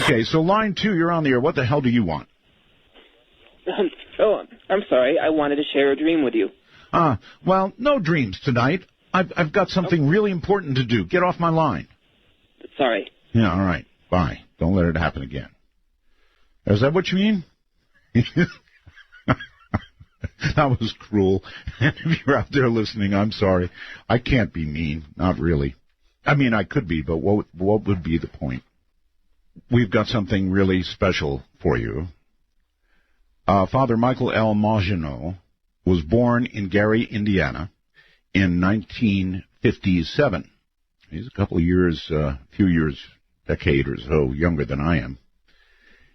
Okay, so line 2, you're on the air. What the hell do you want? I'm sorry. I wanted to share a dream with you. Well, no dreams tonight. I've got something really important to do. Get off my line. Sorry. Yeah, all right. Bye. Don't let it happen again. Is that what you mean? That was cruel. If you're out there listening, I'm sorry. I can't be mean. Not really. I mean, I could be, but what would be the point? We've got something really special for you. Father Michael L. Maginot was born in Gary, Indiana, in 1957. He's a couple of years, decade or so younger than I am.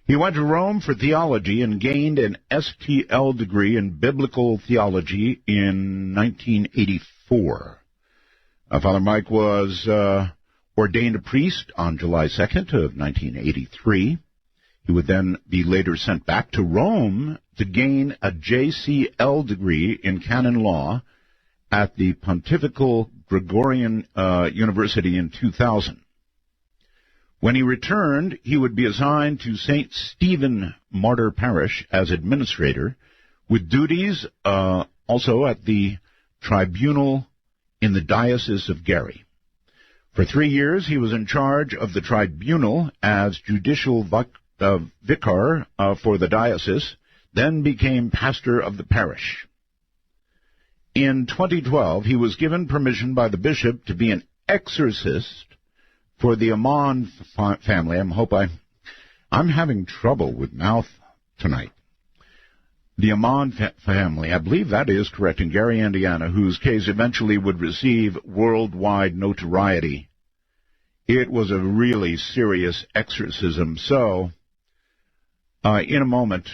He went to Rome for theology and gained an STL degree in biblical theology in 1984. Father Mike was ordained a priest on July 2nd of 1983. He would then be later sent back to Rome to gain a JCL degree in canon law at the Pontifical Gregorian University in 2000. When he returned, he would be assigned to St. Stephen Martyr Parish as administrator, with duties also at the tribunal in the Diocese of Gary. For 3 years, he was in charge of the tribunal as judicial vicar for the diocese, then became pastor of the parish. In 2012, he was given permission by the bishop to be an exorcist for the Ammons family. I'm having trouble with mouth tonight. The Ammons family, I believe that is correct, in Gary, Indiana, whose case eventually would receive worldwide notoriety. It was a really serious exorcism. So, in a moment,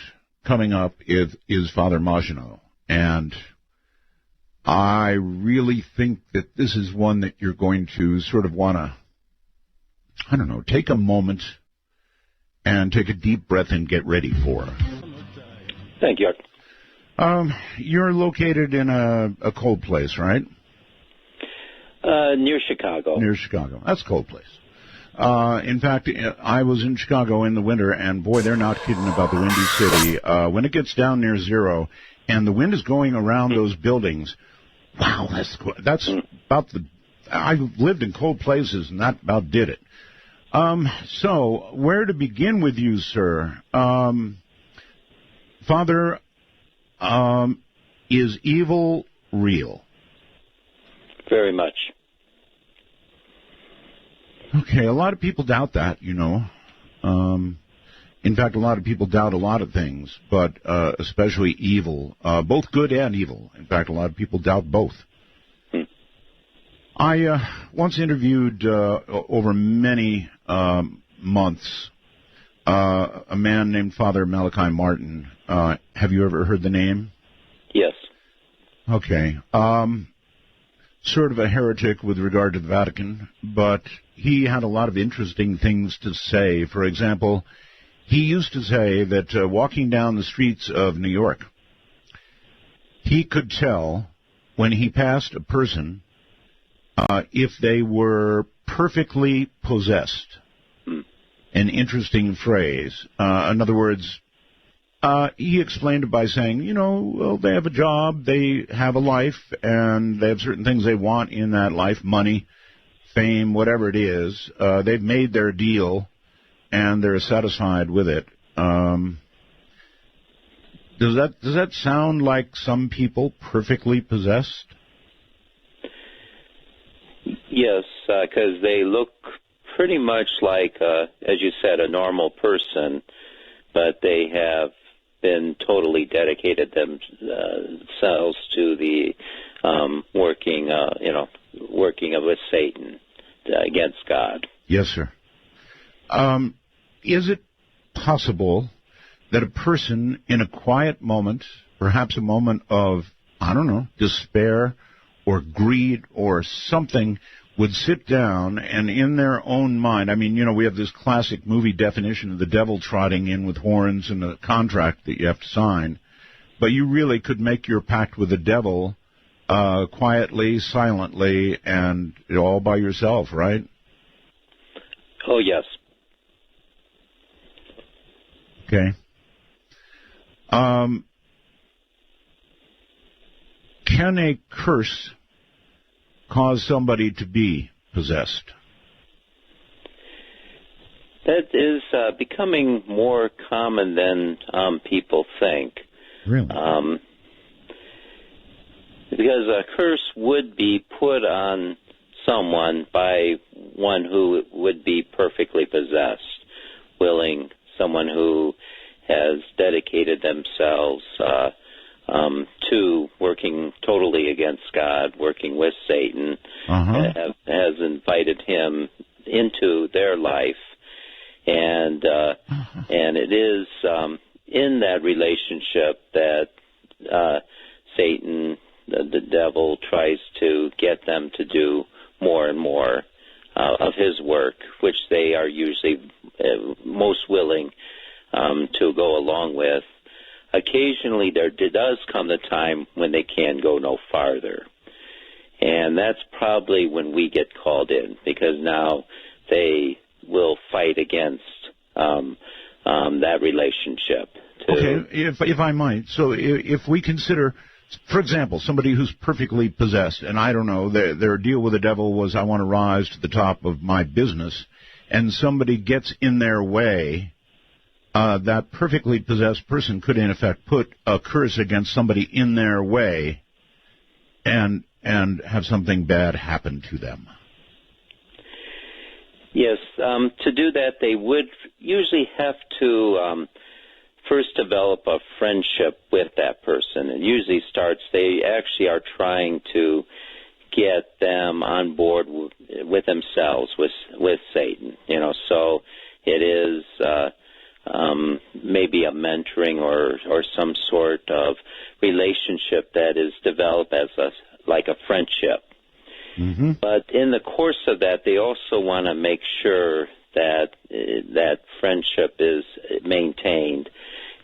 coming up is Father Maginot. And I really think that this is one that you're going to sort of want to, take a moment and take a deep breath and get ready for. Thank you. You're located in a cold place, right? Near Chicago. Near Chicago. That's a cold place. In fact, I was in Chicago in the winter, and boy, they're not kidding about the windy city. When it gets down near zero and the wind is going around those buildings, wow, that's about the... I've lived in cold places, and that about did it. So, where to begin with you, sir? Father, is evil real? Very much. Okay, a lot of people doubt that, in fact, a lot of people doubt a lot of things, but especially evil, both good and evil. In fact, a lot of people doubt both. I once interviewed over many months a man named Father Malachi Martin. Have you ever heard the name? Yes. Okay. Sort of a heretic with regard to the Vatican, but he had a lot of interesting things to say. For example, he used to say that walking down the streets of New York, he could tell when he passed a person if they were perfectly possessed. An interesting phrase. In other words, he explained it by saying, they have a job, they have a life, and they have certain things they want in that life, money, fame, whatever it is. They've made their deal, and they're satisfied with it. Does that sound like some people perfectly possessed? Yes, because they look pretty much like, as you said, a normal person, but they have been totally dedicated themselves to the working with Satan against God. Yes, sir. Is it possible that a person in a quiet moment, perhaps a moment of, despair or greed or something, would sit down and in their own mind, we have this classic movie definition of the devil trotting in with horns and a contract that you have to sign, but you really could make your pact with the devil quietly, silently, and all by yourself, right? Oh, yes. Okay. Can a curse cause somebody to be possessed? That is becoming more common than people think. Really? Because a curse would be put on someone by one who would be perfectly possessed, someone who has dedicated themselves to working totally against God, working with Satan, has invited him into their life, and it is in that relationship that Satan, the devil, tries to get them to do more and more of his work, which they are usually most willing to go along with. Occasionally there does come the time when they can go no farther. And that's probably when we get called in, because now they will fight against that relationship. Okay, if I might. So if we consider, for example, somebody who's perfectly possessed, and I don't know, their deal with the devil was, I want to rise to the top of my business, and somebody gets in their way, that perfectly possessed person could, in effect, put a curse against somebody in their way and have something bad happen to them. Yes, to do that, they would usually have to first develop a friendship with that person. It usually starts, they actually are trying to get them on board with themselves, with Satan. So it is maybe a mentoring or some sort of relationship that is developed as like a friendship. Mm-hmm. But in the course of that, they also want to make sure that that friendship is maintained.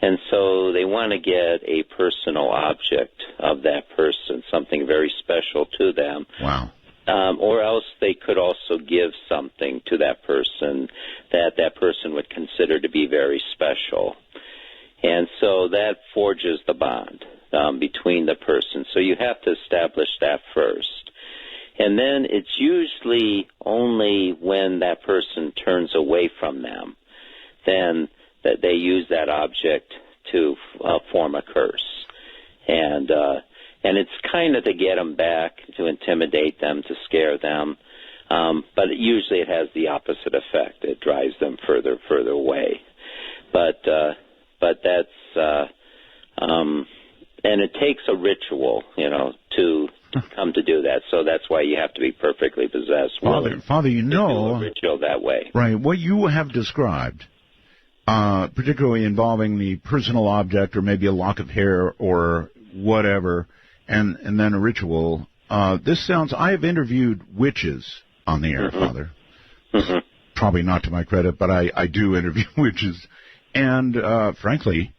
And so they want to get a personal object of that person, something very special to them. Wow. Or else they could also give something to that person that person would consider to be very special. And so that forges the bond between the person. So you have to establish that first. And then it's usually only when that person turns away from them then that they use that object to form a curse. And it's kind of to get them back, to intimidate them, to scare them. But usually it has the opposite effect. It drives them further away. But that's and it takes a ritual, to come to do that. So that's why you have to be perfectly possessed. Father, you know, do a ritual that way. Right. What you have described, particularly involving the personal object or maybe a lock of hair or whatever, and then a ritual. This sounds. I have interviewed witches on the air, Father. Mm-hmm. Probably not to my credit, but I do interview witches, and frankly,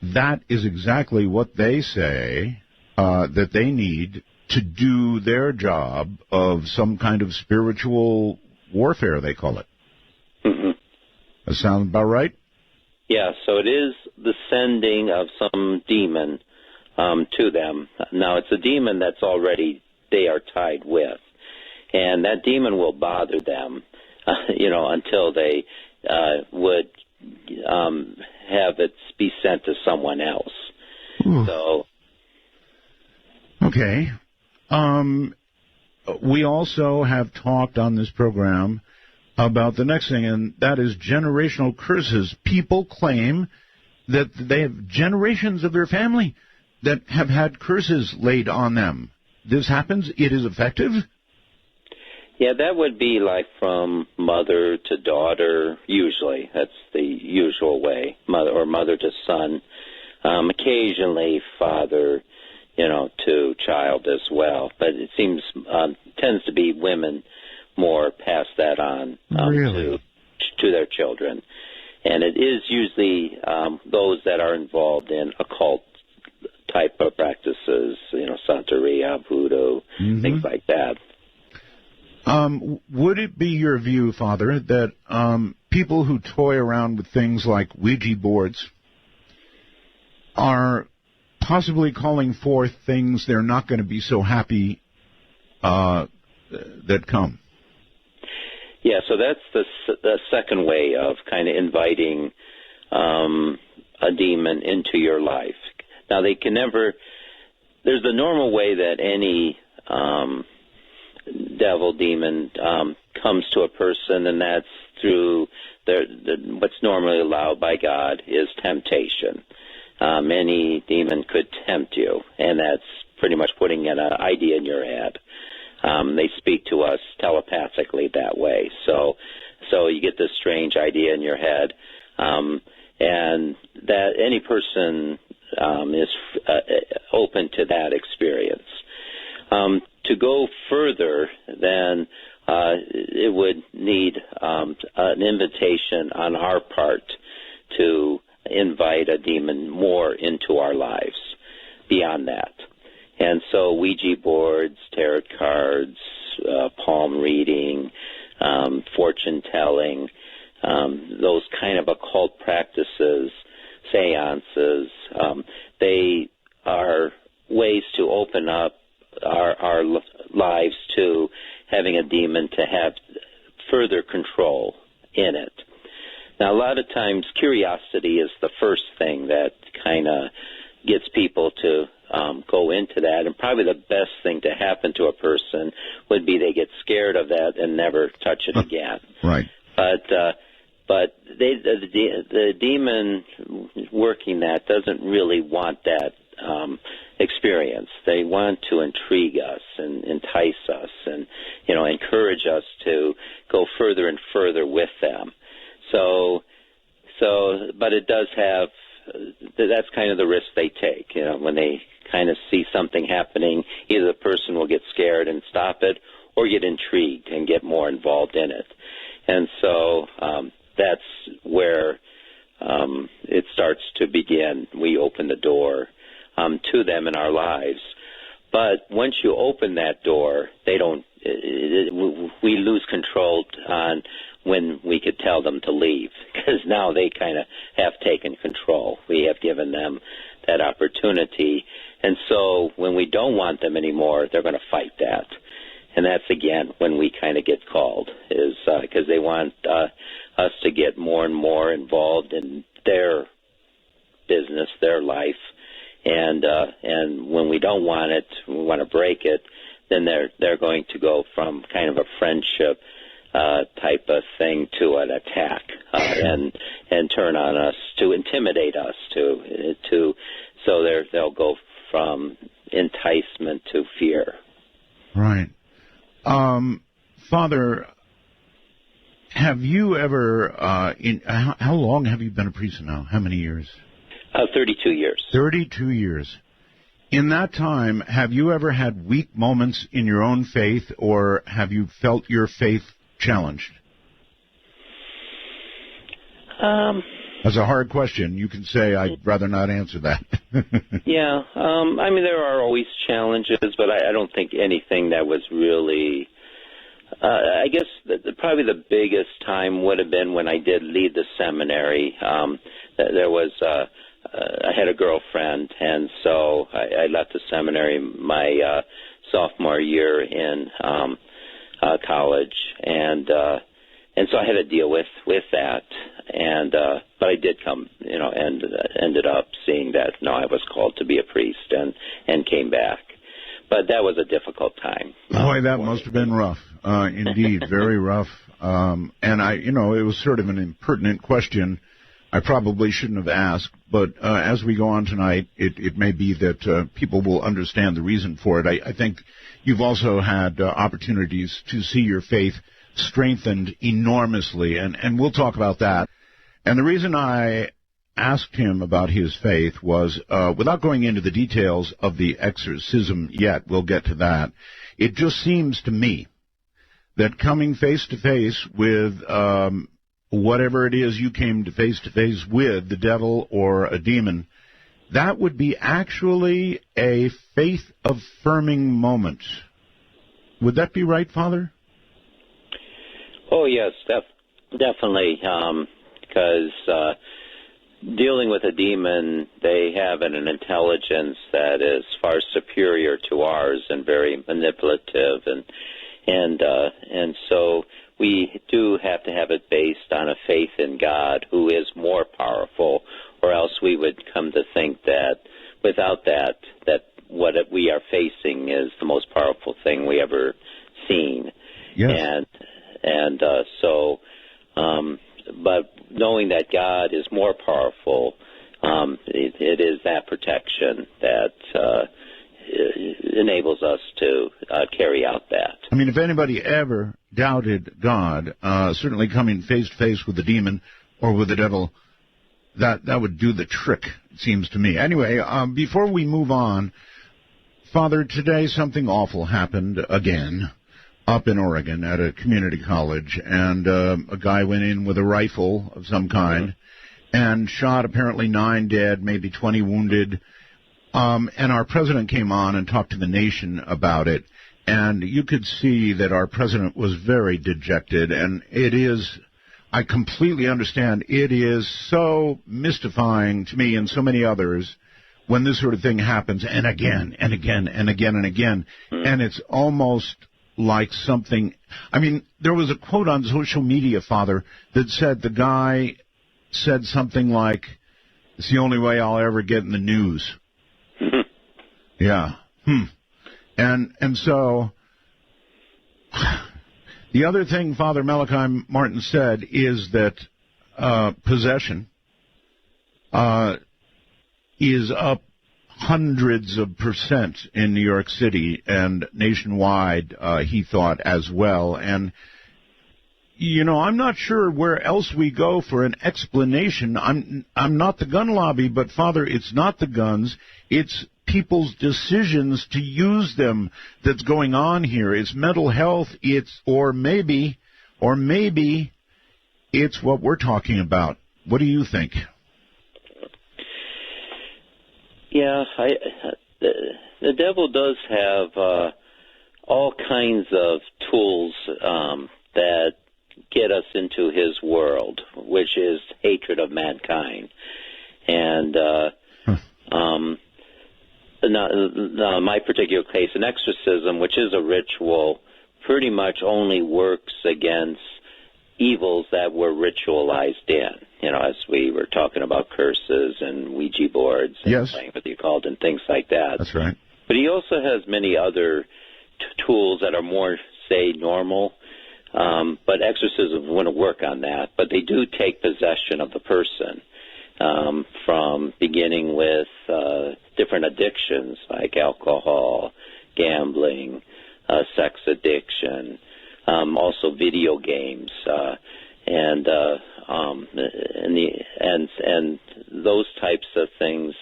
that is exactly what they say that they need to do their job of some kind of spiritual warfare, they call it. Mm-hmm. That sound about right? Yeah, so it is the sending of some demon to them. Now, it's a demon that's already they are tied with, and that demon will bother them, until they would have it be sent to someone else. Ooh. So, okay. We also have talked on this program about the next thing, and that is generational curses. People claim that they have generations of their family that have had curses laid on them. This happens. It is effective? Yeah, that would be like from mother to daughter, usually. That's the usual way, mother to son. Occasionally father, to child as well. But it seems tends to be women more pass that on really? to their children. And it is usually those that are involved in occult type of practices, Santeria, voodoo, things like that. Would it be your view, Father, that people who toy around with things like Ouija boards are possibly calling forth things they're not going to be so happy that come. Yeah, so that's the second way of kind of inviting a demon into your life. Now, they can never... There's the normal way that any devil, demon comes to a person, and that's through what's normally allowed by God is temptation. Any demon could tempt you, and that's pretty much putting an idea in your head. They speak to us telepathically that way. So you get this strange idea in your head, and that any person is open to that experience. To go further, then it would need an invitation on our part to invite a demon more into our lives beyond that. And so Ouija boards, tarot cards, palm reading, fortune telling, those kind of occult practices, seances, they are ways to open up our lives to having a demon to have further control in it. Now, a lot of times curiosity is the first thing that kind of gets people to go into that, and probably the best thing to happen to a person would be they get scared of that and never touch it again. Right. But the demon working that doesn't really want that experience. They want to intrigue us and entice us and, encourage us to go further and further with them. But it does have, that's kind of the risk they take. When they kind of see something happening, either the person will get scared and stop it or get intrigued and get more involved in it. And so that's where it starts to begin. We open the door to them in our lives. But once you open that door, we lose control on when we could tell them to leave, because now they kind of have taken control. We have given them that opportunity. And so when we don't want them anymore, they're going to fight that. And that's, again, when we kind of get called, is because they want us to get more and more involved in their business, their life. And when we don't want it, we want to break it, then they're going to go from kind of a friendship type of thing to an attack and turn on us, to intimidate us, so they'll go from enticement to fear. Right. Father, have you ever, how long have you been a priest now? How many years? 32 years. 32 years. In that time, have you ever had weak moments in your own faith, or have you felt your faith challenged? That's a hard question. You can say, I'd rather not answer that. Yeah. There are always challenges, but I don't think anything that was really... I guess probably the biggest time would have been when I did leave the seminary. There was... I had a girlfriend, and so I left the seminary my sophomore year in college, and so I had to deal with that. And but I did come, and ended up seeing that I was called to be a priest, and came back. But that was a difficult time. Boy, that must have been rough. Indeed, very rough. And it was sort of an impertinent question. I probably shouldn't have asked, but as we go on tonight, it may be that people will understand the reason for it. I think you've also had opportunities to see your faith strengthened enormously, and we'll talk about that. And the reason I asked him about his faith was, without going into the details of the exorcism yet, we'll get to that, it just seems to me that coming face-to-face with whatever it is you came to face with, the devil or a demon, that would be actually a faith-affirming moment. Would that be right, Father? Oh, yes, Definitely, because dealing with a demon, they have an intelligence that is far superior to ours and very manipulative, and so we do have to have it based on a faith in God, who is more powerful, or else we would come to think that without that what we are facing is the most powerful thing we ever seen. Yes. But knowing that God is more powerful, it is that protection that enables us to carry out that. I mean, if anybody ever doubted God, certainly coming face to face with the demon or with the devil, that would do the trick, it seems to me. Anyway, before we move on, Father, today something awful happened again up in Oregon at a community college, and a guy went in with a rifle of some kind and shot apparently 9 dead, maybe 20 wounded. And our president came on and talked to the nation about it, and you could see that our president was very dejected, and it is, I completely understand, it is so mystifying to me and so many others when this sort of thing happens, and again, and again, and again, and again, and it's almost like something, I mean, there was a quote on social media, Father, that said the guy said something like, "It's the only way I'll ever get in the news." Yeah. And so the other thing Father Malachi Martin said is that possession is up hundreds of percent in New York City and nationwide, he thought, as well. And, you know, I'm not sure where else we go for an explanation. I'm not the gun lobby, but, Father, it's not the guns. It's people's decisions to use them that's going on here. It's mental health. Or maybe it's what we're talking about. What do you think? Yeah, the devil does have all kinds of tools that get us into his world, which is hatred of mankind. And in my particular case, an exorcism, which is a ritual, pretty much only works against evils that were ritualized in. You know, as we were talking about curses and Ouija boards and yes, what you called and things like that. That's right. But he also has many other tools that are more, say, normal. But exorcisms wouldn't work on that. But they do take possession of the person, from beginning with different addictions like alcohol, gambling, sex addiction, also video games, and those types of things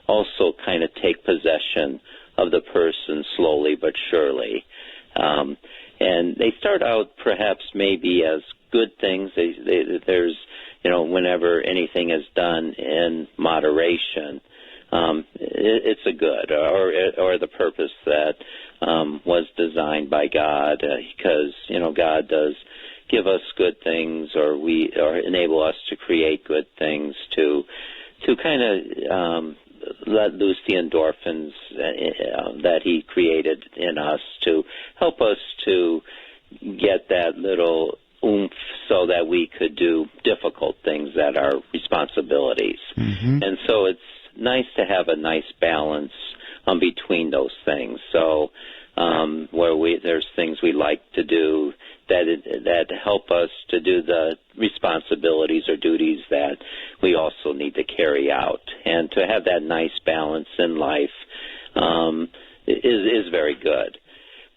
also kind of take possession of the person slowly but surely. And they start out perhaps maybe as good things. There's, you know, whenever anything is done in moderation, it's a good or the purpose that was designed by God, because, you know, God does give us good things, or enable us to create good things to kind of let loose the endorphins that he created in us to help us to get that little oomph so that we could do difficult things that are responsibilities. Mm-hmm. And so it's nice to have a nice balance between those things. So where there's things we like to do that help us to do the responsibilities or duties that we also need to carry out. And to have that nice balance in life is very good.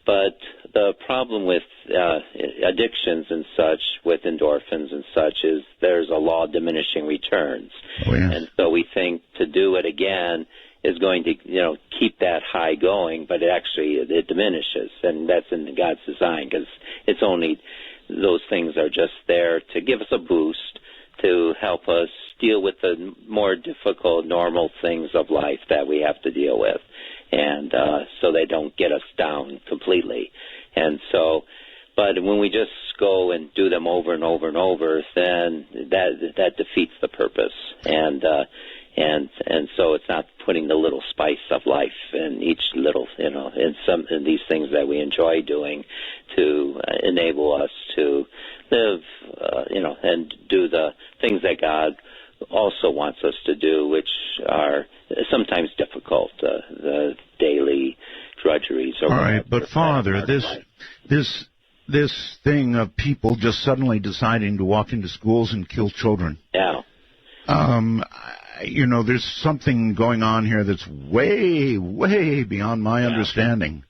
But the problem with addictions and such, with endorphins and such, is there's a law of diminishing returns. Oh, yes. And so we think to do it again is going to, you know, keep that high going, but it diminishes, and that's in God's design, because it's only those things are just there to give us a boost, to help us deal with the more difficult, normal things of life that we have to deal with, and so they don't get us down completely. And so, but but when we just go and do them over and over and over, then that defeats the purpose. And so it's not putting the little spice of life in each little, in these things that we enjoy doing to enable us to live, and do the things that God also wants us to do, which are sometimes difficult, the daily drudgeries. All right, but Father, this thing of people just suddenly deciding to walk into schools and kill children. Yeah. There's something going on here that's way, way beyond my understanding.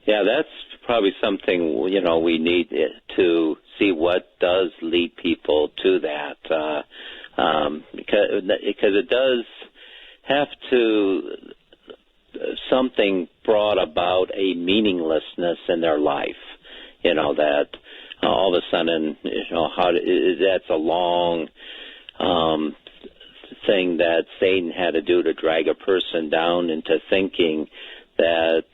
Yeah, that's probably something, we need to see what does lead people to that, because it does have to, something brought about a meaninglessness in their life, that all of a sudden, that's a long thing that Satan had to do to drag a person down into thinking that,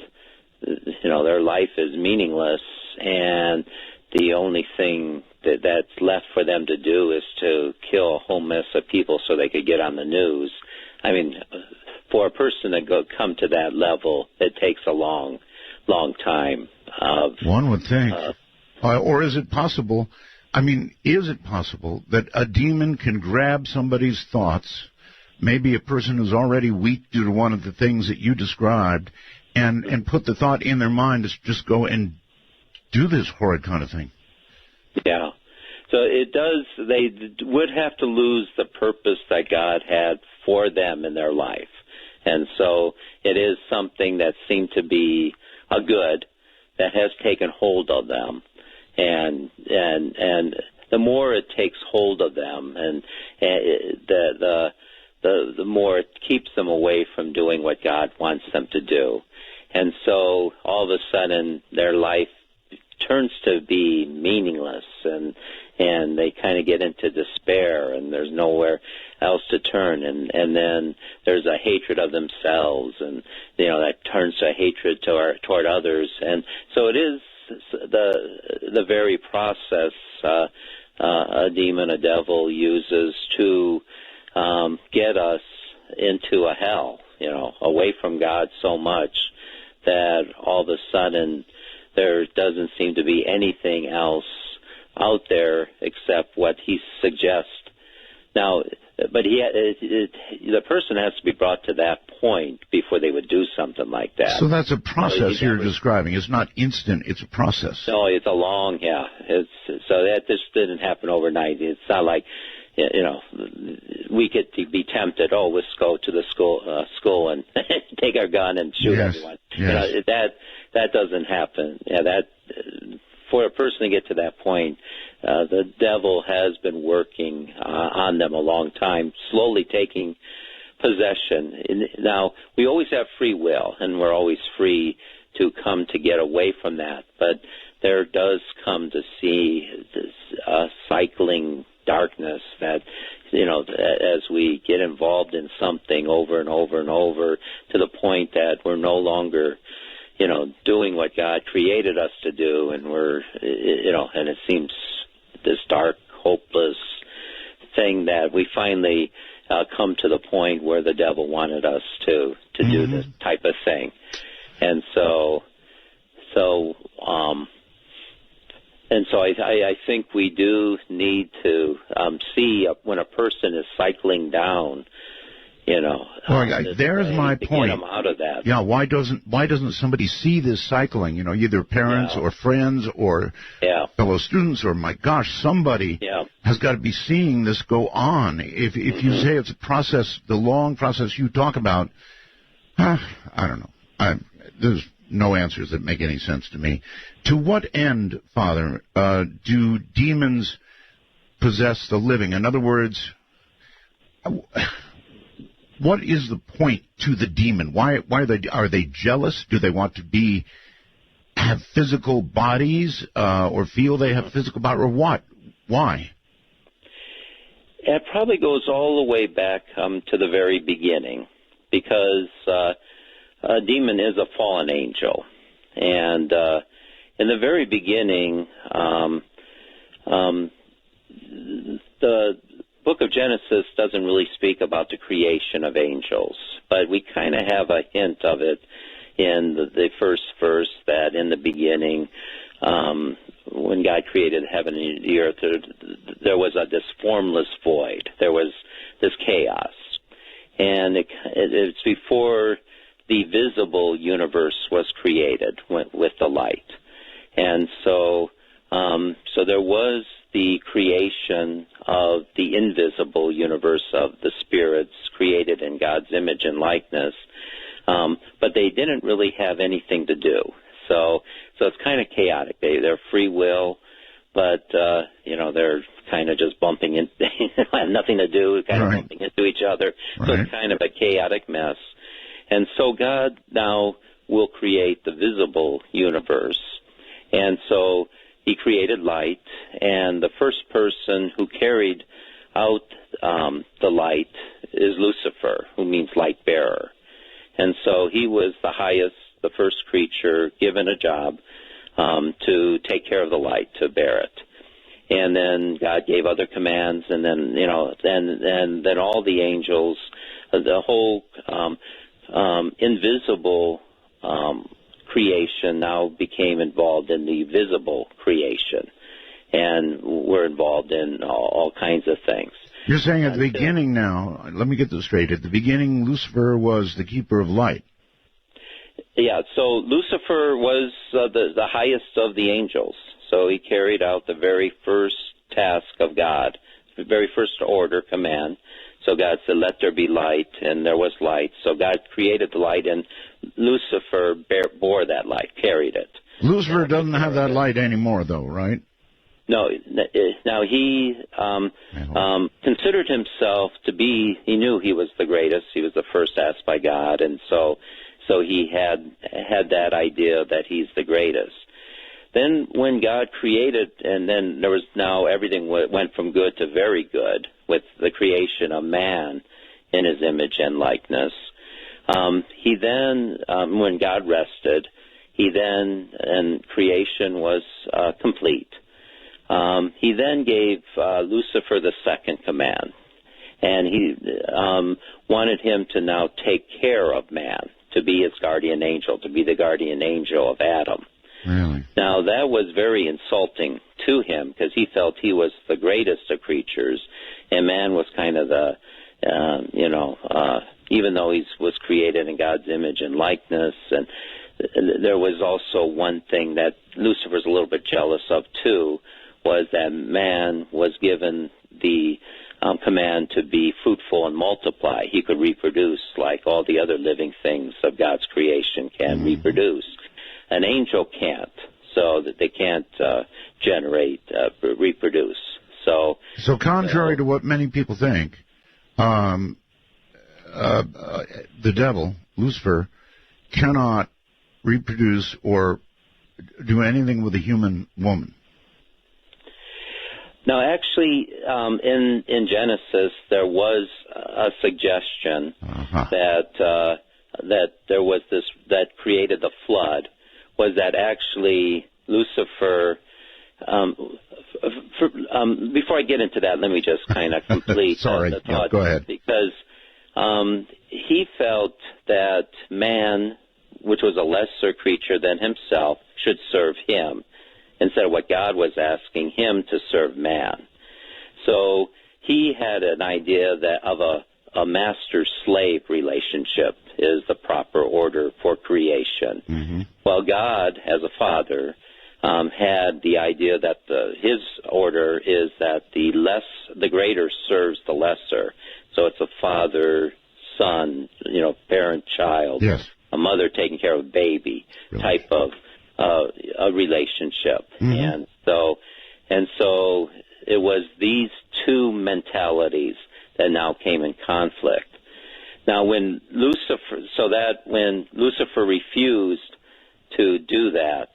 their life is meaningless, and the only thing that's left for them to do is to kill a whole mess of people so they could get on the news. I mean, for a person to come to that level, it takes a long, long time. One would think. Or is it possible, is it possible that a demon can grab somebody's thoughts, maybe a person who's already weak due to one of the things that you described, and put the thought in their mind to just go and do this horrid kind of thing? Yeah. So it does, they would have to lose the purpose that God had for them in their life. And so it is something that seemed to be a good that has taken hold of them. And the more it takes hold of them, and the more it keeps them away from doing what God wants them to do. And so all of a sudden their life turns to be meaningless, and they kind of get into despair, and there's nowhere else to turn, and then there's a hatred of themselves, and that turns to hatred toward others. And so it is the very process a demon, a devil uses to get us into a hell, away from God so much that all of a sudden there doesn't seem to be anything else out there except what he suggests. Now, but the person has to be brought to that point before they would do something like that. So that's a process you're describing. It's not instant. It's a process. No, it's a long, so that just didn't happen overnight. It's not like, we get to be tempted, let's go to the school and take our gun and shoot everyone. Yes. That doesn't happen. For a person to get to that point, the devil has been working on them a long time, slowly taking possession. Now, we always have free will, and we're always free to come to get away from that. But there does come to see this cycling darkness that, as we get involved in something over and over and over to the point that we're no longer doing what God created us to do, and we're, and it seems this dark, hopeless thing that we finally come to the point where the devil wanted us to do this type of thing. And so I think we do need to see when a person is cycling down, there's my point. Get them out of that. Yeah, why doesn't somebody see this cycling? Either parents or friends or fellow students, or my gosh, somebody has got to be seeing this go on. If you say it's a process, the long process you talk about, I don't know. There's no answers that make any sense to me. To what end, Father, do demons possess the living? In other words, what is the point to the demon? Why are they jealous? Do they want to have physical bodies, or feel they have physical bodies, or what? Why? It probably goes all the way back to the very beginning, because a demon is a fallen angel, and in the very beginning, the book of Genesis doesn't really speak about the creation of angels, but we kind of have a hint of it in the first verse, that in the beginning, when God created heaven and the earth, there was this formless void. There was this chaos. And it's before the visible universe was created with the light. And so there was the creation of the invisible universe of the spirits created in God's image and likeness, but they didn't really have anything to do. So it's kind of chaotic. They're free will, but they're kind of just bumping into, have nothing to do, kind of bumping into each other. So it's kind of a chaotic mess. And so God now will create the visible universe. And so he created light, and the first person who carried out the light is Lucifer, who means light bearer. And so he was the highest, the first creature given a job to take care of the light, to bear it. And then God gave other commands, and then then all the angels, the whole invisible creation now became involved in the visible creation, and we're involved in all kinds of things. You're saying at the beginning now, let me get this straight, at the beginning Lucifer was the keeper of light. Yeah, so Lucifer was the highest of the angels. So he carried out the very first task of God, the very first order command. So God said, let there be light, and there was light. So God created the light, and Lucifer bore that light, carried it. Lucifer doesn't have that light anymore, though, right? No. Now, he considered himself to be, he knew he was the greatest. He was the first asked by God, and so he had that idea that he's the greatest. Then when God created, and then there was now everything went from good to very good with the creation of man in his image and likeness. He then, when God rested, and creation was complete. He then gave Lucifer the second command, and he wanted him to now take care of man, to be his guardian angel, to be the guardian angel of Adam. Really? Now, that was very insulting to him, because he felt he was the greatest of creatures, and man was kind of the, even though he was created in God's image and likeness, and there was also one thing that Lucifer's a little bit jealous of, too, was that man was given the command to be fruitful and multiply. He could reproduce like all the other living things of God's creation can reproduce. An angel can't, so that they can't reproduce. So contrary to what many people think, the devil, Lucifer, cannot reproduce or do anything with a human woman. Now, actually, in Genesis, there was a suggestion that there was this that created the flood. Was that actually Lucifer? Before I get into that, let me just kind of complete the thought. Go ahead. Because he felt that man, which was a lesser creature than himself, should serve him, instead of what God was asking him to serve man. So he had an idea that of a master-slave relationship is the proper order for creation. Mm-hmm. Well, God, as a father, had the idea that his order is that the greater serves the lesser. So it's a father, son, parent, child, yes, a mother taking care of a baby type of a relationship. Mm-hmm. And so it was these two mentalities that now came in conflict. Now, when Lucifer refused to do that,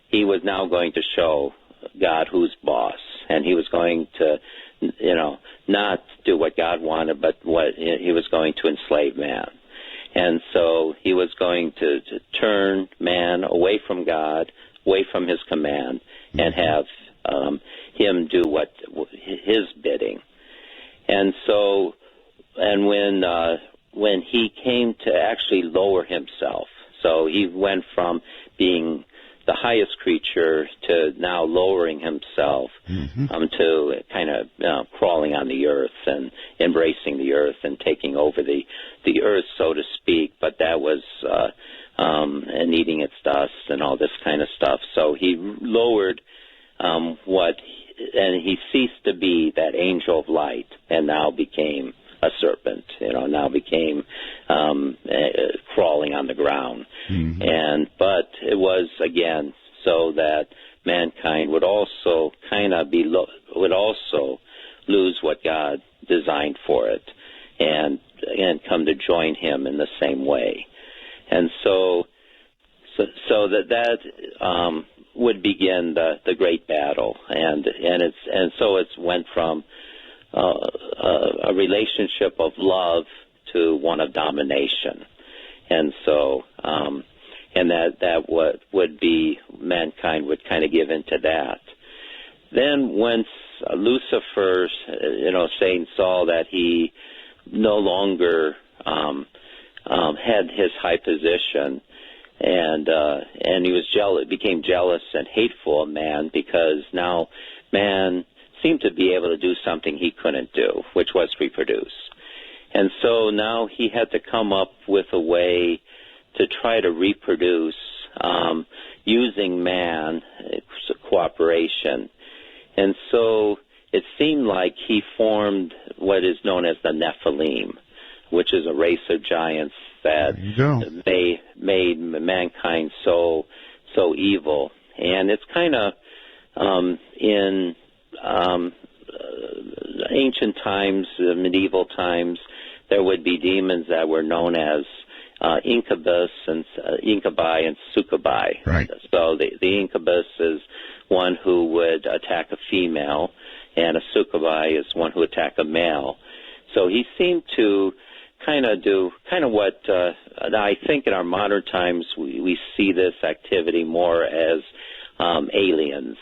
he was now going to show God who's boss, and he was going to, not do what God wanted, but what he was going to enslave man. And so he was going to turn man away from God, away from his command, and have him do his bidding. And so, and when he came to actually lower himself, so he went from being the highest creature to now lowering himself to kind of crawling on the earth and embracing the earth and taking over the earth, so to speak. But that was and eating its dust and all this kind of stuff. So he lowered and he ceased to be that angel of light and now became a serpent, now became crawling on the ground. But it was, again, so that mankind would also lose what God designed for it and come to join him in the same way. And so that would begin the great battle, and so it went from a relationship of love to one of domination, and so and that would be mankind would kind of give into that. Then once Lucifer, Satan saw that he no longer had his high position, and he was jealous, became jealous and hateful of man, because now man seemed to be able to do something he couldn't do, which was reproduce. And so now he had to come up with a way to try to reproduce using man, cooperation. And so it seemed like he formed what is known as the Nephilim, which is a race of giants that made mankind so evil. And it's kind of in ancient times, medieval times, there would be demons that were known as incubus and incubi and succubi. Right. So the incubus is one who would attack a female, and a succubi is one who would attack a male. So he seemed to kind of what I think in our modern times we see this activity more as aliens,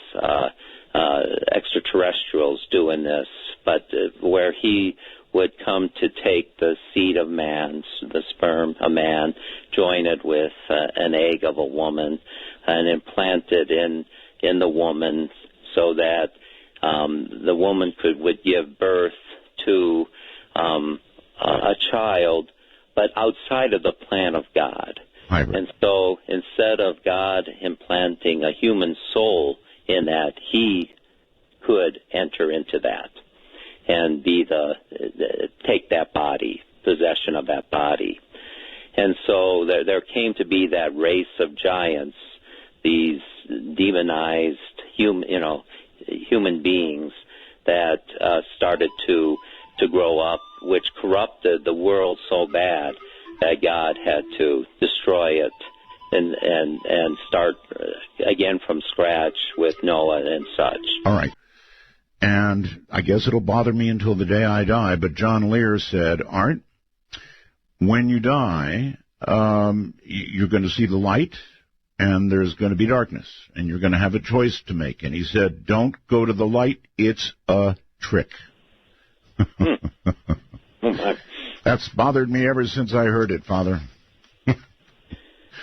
extraterrestrials doing this, but where he would come to take the seed of man, the sperm of man, join it with an egg of a woman, and implant it in the woman, so that the woman would give birth to a child, but outside of the plan of God. And so instead of God implanting a human soul in that, he could enter into that and be take that body, possession of that body. And so there came to be that race of giants, these demonized human beings that started to grow up, which corrupted the world so bad that God had to destroy it and start again from scratch with Noah and such. All right. And I guess it'll bother me until the day I die, but John Lear said, Art, when you die, you're going to see the light, and there's going to be darkness, and you're going to have a choice to make. And he said, don't go to the light, it's a trick. That's bothered me ever since I heard it, Father.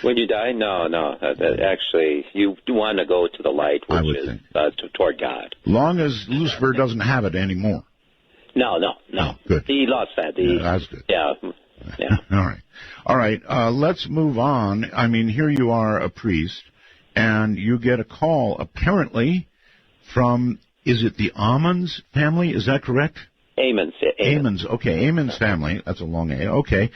When you die? No. Actually, you want to go to the light, which is toward God. Long as Lucifer doesn't have it anymore. No. Oh, good. He lost that. That's good. Yeah. All right. Let's move on. I mean, here you are, a priest, and you get a call, apparently, from, is it the Ammons family? Is that correct? Ammons. Ammons. Okay, Ammons family. That's a long A. Okay.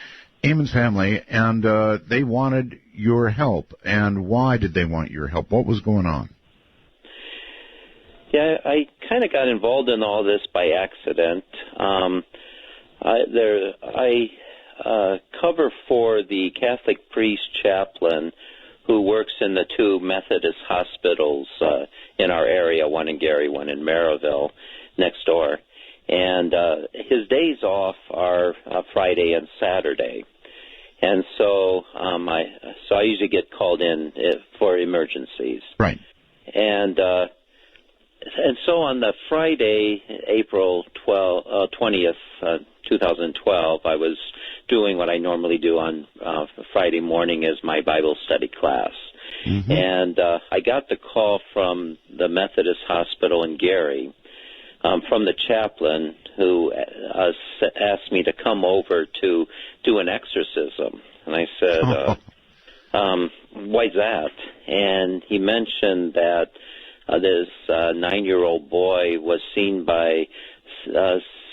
Ammons family, and they wanted your help. And why did they want your help? What was going on? Yeah, I kind of got involved in all this by accident. I cover for the Catholic priest chaplain who works in the two Methodist hospitals in our area, one in Gary, one in Maryville, next door. And his days off are Friday and Saturday. And so I usually get called in for emergencies. Right. And so on the Friday, April 20th, 2012, I was doing what I normally do on Friday morning is my Bible study class. Mm-hmm. And I got the call from the Methodist Hospital in Gary from the chaplain who asked me to come over to do an exorcism. And I said, why's that? And he mentioned that this 9-year-old boy was seen by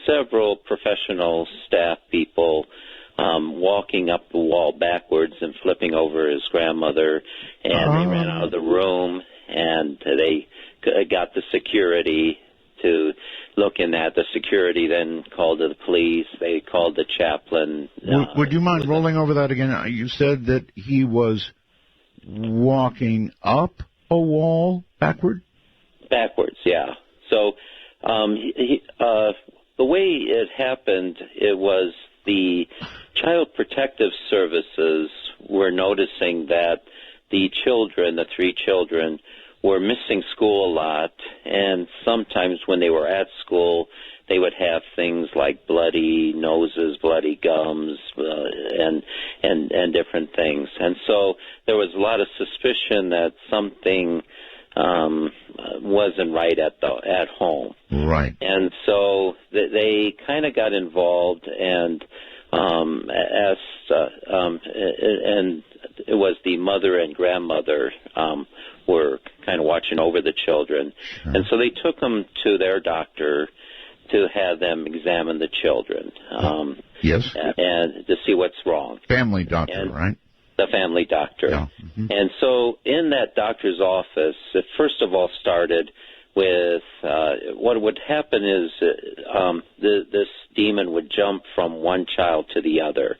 several professional staff people walking up the wall backwards and flipping over his grandmother, and they ran out of the room, and they got the security to look in that. The security then called the police. They called the chaplain. Would you mind rolling over that again? You said that he was walking up a wall backward? Backwards, yeah. So the way it happened, it was the Child Protective Services were noticing that the children, the 3 children, were missing school a lot, and sometimes when they were at school, they would have things like bloody noses, bloody gums, and different things. And so there was a lot of suspicion that something wasn't right at home. Right. And so they kind of got involved and asked, and it was the mother and grandmother were kind of watching over the children. Sure. And so they took them to their doctor to have them examine the children. Yes. And to see what's wrong. Family doctor, right? The family doctor. Yeah. Mm-hmm. And so in that doctor's office, it first of all started with what would happen is this demon would jump from one child to the other.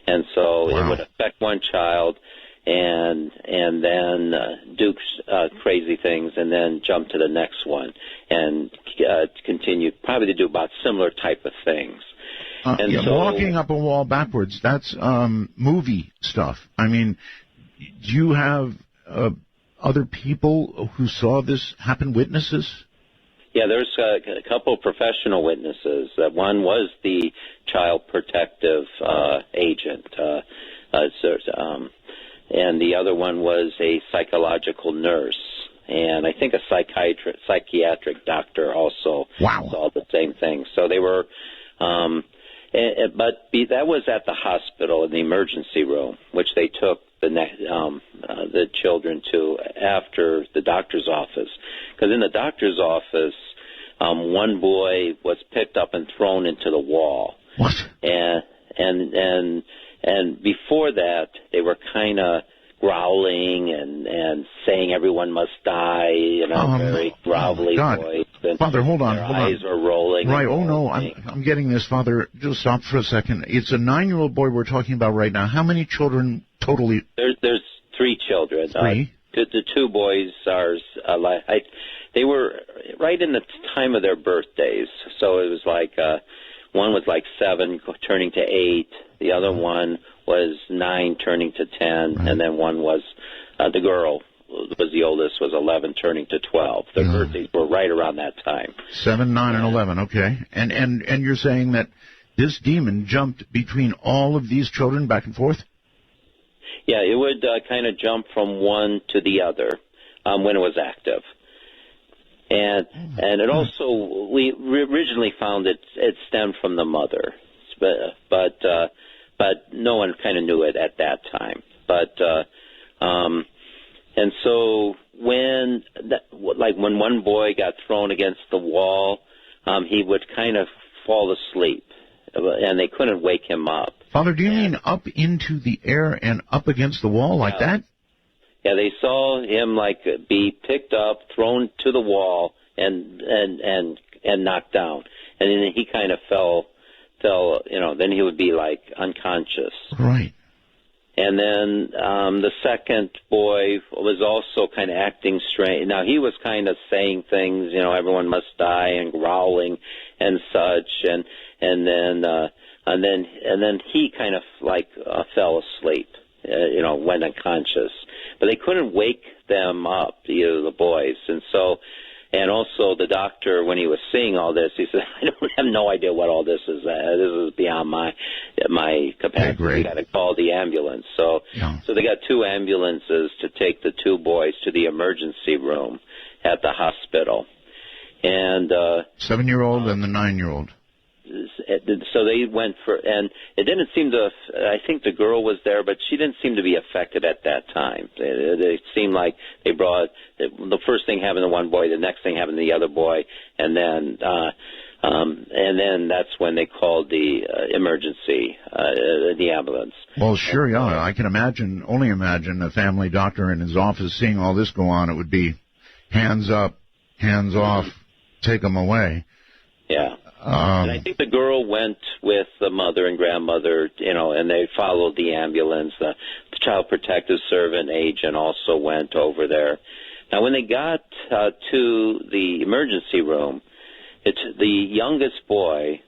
And so it would affect one child and then do crazy things and then jump to the next one and continue probably to do about similar type of things. So, walking up a wall backwards, that's movie stuff. I mean, do you have other people who saw this happen, witnesses? Yeah, there's a couple of professional witnesses. One was the child protective agent, and the other one was a psychological nurse, and I think a psychiatric doctor also saw the same thing. So they were... that was at the hospital in the emergency room, which they took the children to after the doctor's office. Because in the doctor's office, one boy was picked up and thrown into the wall. What? And before that, they were kind of growling and saying everyone must die, very grovelly voice. And Father, hold on. Their eyes are rolling. Right. Oh, no, I'm getting this, Father. Just stop for a second. It's a 9-year-old boy we're talking about right now. How many children totally? There's 3 children. 3? The 2 boys are they were right in the time of their birthdays. So it was like one was like 7 turning to 8. The other one was 9 turning to 10. Right. And then one was the girl was the oldest, was 11 turning to 12. Their birthdays were right around that time. 7, 9, and 11. Okay. And you're saying that this demon jumped between all of these children back and forth? Yeah, it would kind of jump from one to the other when it was active. And it also, we originally found it stemmed from the mother, but no one kind of knew it at that time. And so when one boy got thrown against the wall, he would kind of fall asleep, and they couldn't wake him up. Father, do you mean up into the air and up against the wall like that? Yeah, they saw him be picked up, thrown to the wall, and knocked down, and then he kind of fell. Then he would be unconscious. Right. And then the second boy was also kind of acting strange. Now, he was kind of saying things, everyone must die, and growling and such. And then and then he kind of like fell asleep, went unconscious. But they couldn't wake them up, the boys, and also the doctor, when he was seeing all this, he said, I don't have no idea what all this is. This is beyond my capacity. We got to call the ambulance. So they got 2 ambulances to take the 2 boys to the emergency room at the hospital. And 7-year-old and the 9-year-old. So they went and it didn't seem to, I think the girl was there, but she didn't seem to be affected at that time. It seemed like they brought, the first thing happened to one boy, the next thing happened to the other boy, and then that's when they called the emergency, the ambulance. Well, sure, yeah. I can only imagine a family doctor in his office seeing all this go on. It would be hands up, hands off, take them away. Yeah. And I think the girl went with the mother and grandmother, and they followed the ambulance. The child protective servant agent also went over there. Now, when they got to the emergency room, the youngest boy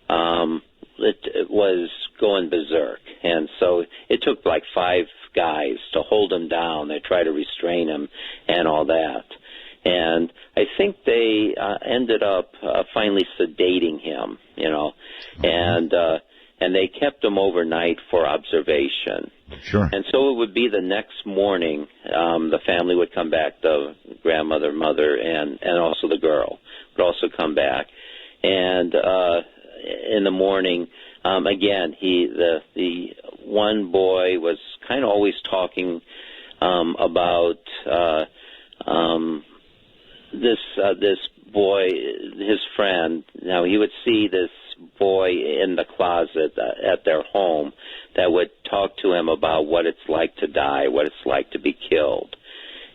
it was going berserk. And so it took like 5 guys to hold him down. They tried to restrain him and all that. And I think they ended up finally sedating him, and they kept him overnight for observation. Sure. And so it would be the next morning, the family would come back, the grandmother, mother, and also the girl would also come back. And in the morning, again, the one boy was kind of always talking about this boy, his friend. Now, he would see this boy in the closet at their home that would talk to him about what it's like to die, what it's like to be killed.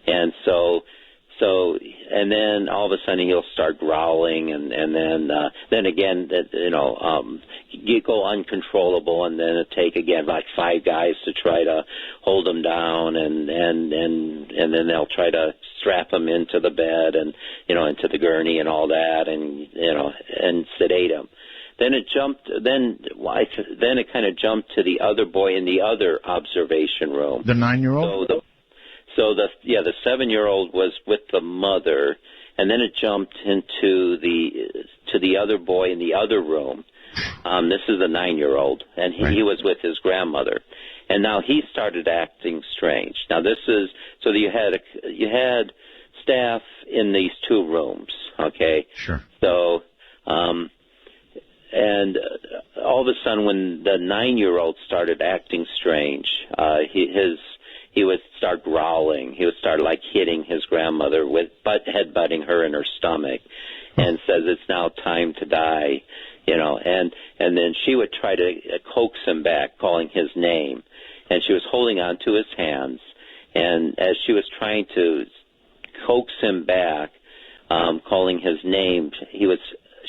And so and then all of a sudden he'll start growling, and then again, you go uncontrollable, and then it take again like 5 guys to try to hold him down, and then they'll try to strap him into the bed and into the gurney and all that, and sedate him. Then it kind of jumped to the other boy in the other observation room. The 9-year-old? So the 7-year-old was with the mother, and then it jumped into the other boy in the other room. This is the 9-year-old, and he was with his grandmother, and now he started acting strange. Now this is so that you had staff in these 2 rooms, okay? Sure. So and all of a sudden, when the 9-year-old started acting strange, he would start growling. He would start like hitting his grandmother with headbutting her in her stomach, and says it's now time to die, and then she would try to coax him back, calling his name, and she was holding on to his hands, and as she was trying to coax him back, calling his name,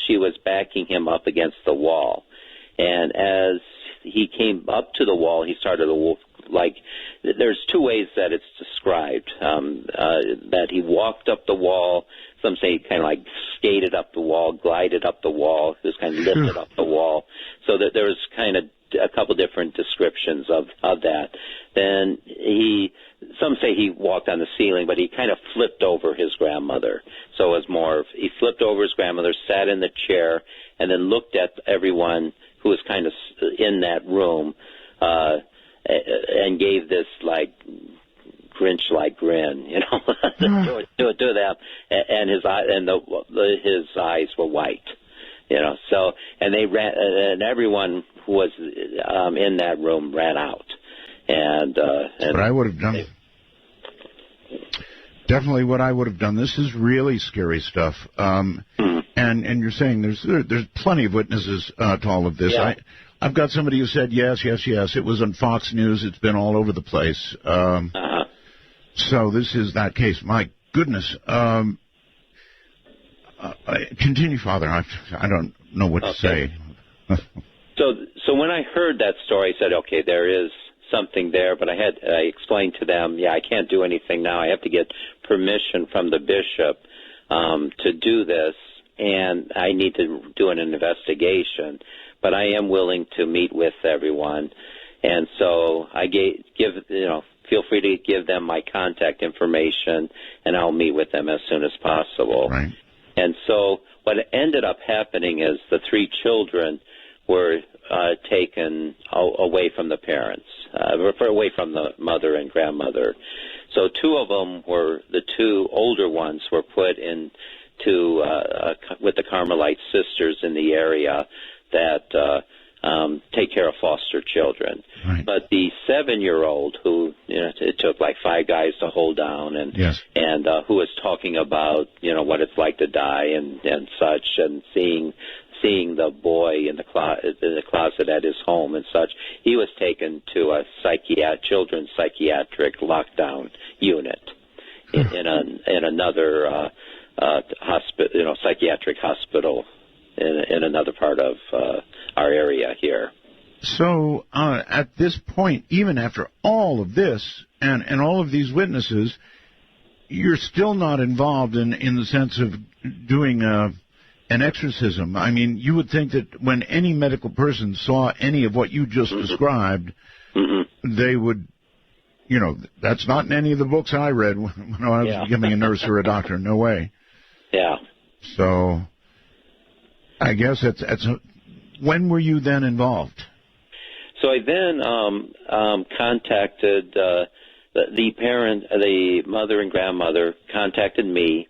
she was backing him up against the wall, and as he came up to the wall, he started to there's 2 ways that it's described, that he walked up the wall. Some say he kind of like skated up the wall, glided up the wall, just kind of lifted up the wall. So that there was kind of a couple different descriptions of that. Then some say he walked on the ceiling, but he kind of flipped over his grandmother. So it was he flipped over his grandmother, sat in the chair, and then looked at everyone who was kind of in that room, and gave this like Grinch-like grin, to them, and his eyes were white, So and they ran, and everyone who was in that room ran out, and what I would have done. Definitely, what I would have done. This is really scary stuff. And you're saying there's plenty of witnesses to all of this. Yeah. I've got somebody who said yes. It was on Fox News. It's been all over the place. So this is that case. My goodness. Continue, Father. I don't know what to say. So when I heard that story, I said, okay, there is something there, but I explained to them, I can't do anything now. I have to get permission from the bishop to do this, and I need to do an investigation. but I am willing to meet with everyone. And so I feel free to give them my contact information, and I'll meet with them as soon as possible. Right. And so what ended up happening is the 3 children were taken away from the parents, away from the mother and grandmother. So 2 of them the 2 older ones were put into with the Carmelite sisters in the area that take care of foster children. Right. But the 7-year-old, who it took like 5 guys to hold down, and who was talking about what it's like to die and such, and seeing the boy in the closet at his home and such, he was taken to a children's psychiatric lockdown unit in another psychiatric hospital in another part of our area here. So at this point, even after all of this and all of these witnesses, you're still not involved in the sense of doing an exorcism. I mean, you would think that when any medical person saw any of what you just described, they would, that's not in any of the books I read when I was becoming a nurse or a doctor. No way. Yeah. So I guess when were you then involved? So I then contacted the mother and grandmother contacted me.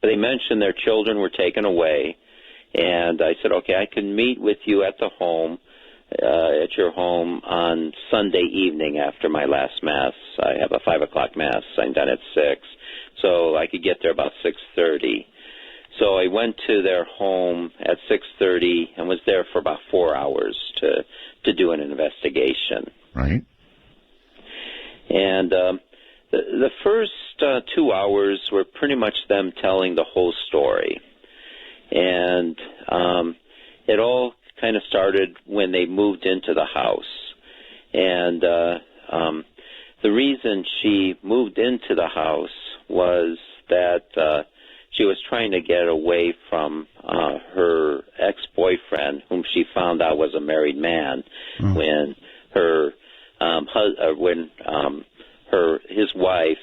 They mentioned their children were taken away, and I said, okay, I can meet with you at the home, at your home on Sunday evening after my last Mass. I have a 5 o'clock Mass. I'm done at 6, so I could get there about 6:30. So I went to their home at 6:30 and was there for about 4 hours to do an investigation. Right. And the first 2 hours were pretty much them telling the whole story. And it all kind of started when they moved into the house. And the reason she moved into the house was that she was trying to get away from her ex-boyfriend, whom she found out was a married man, when his wife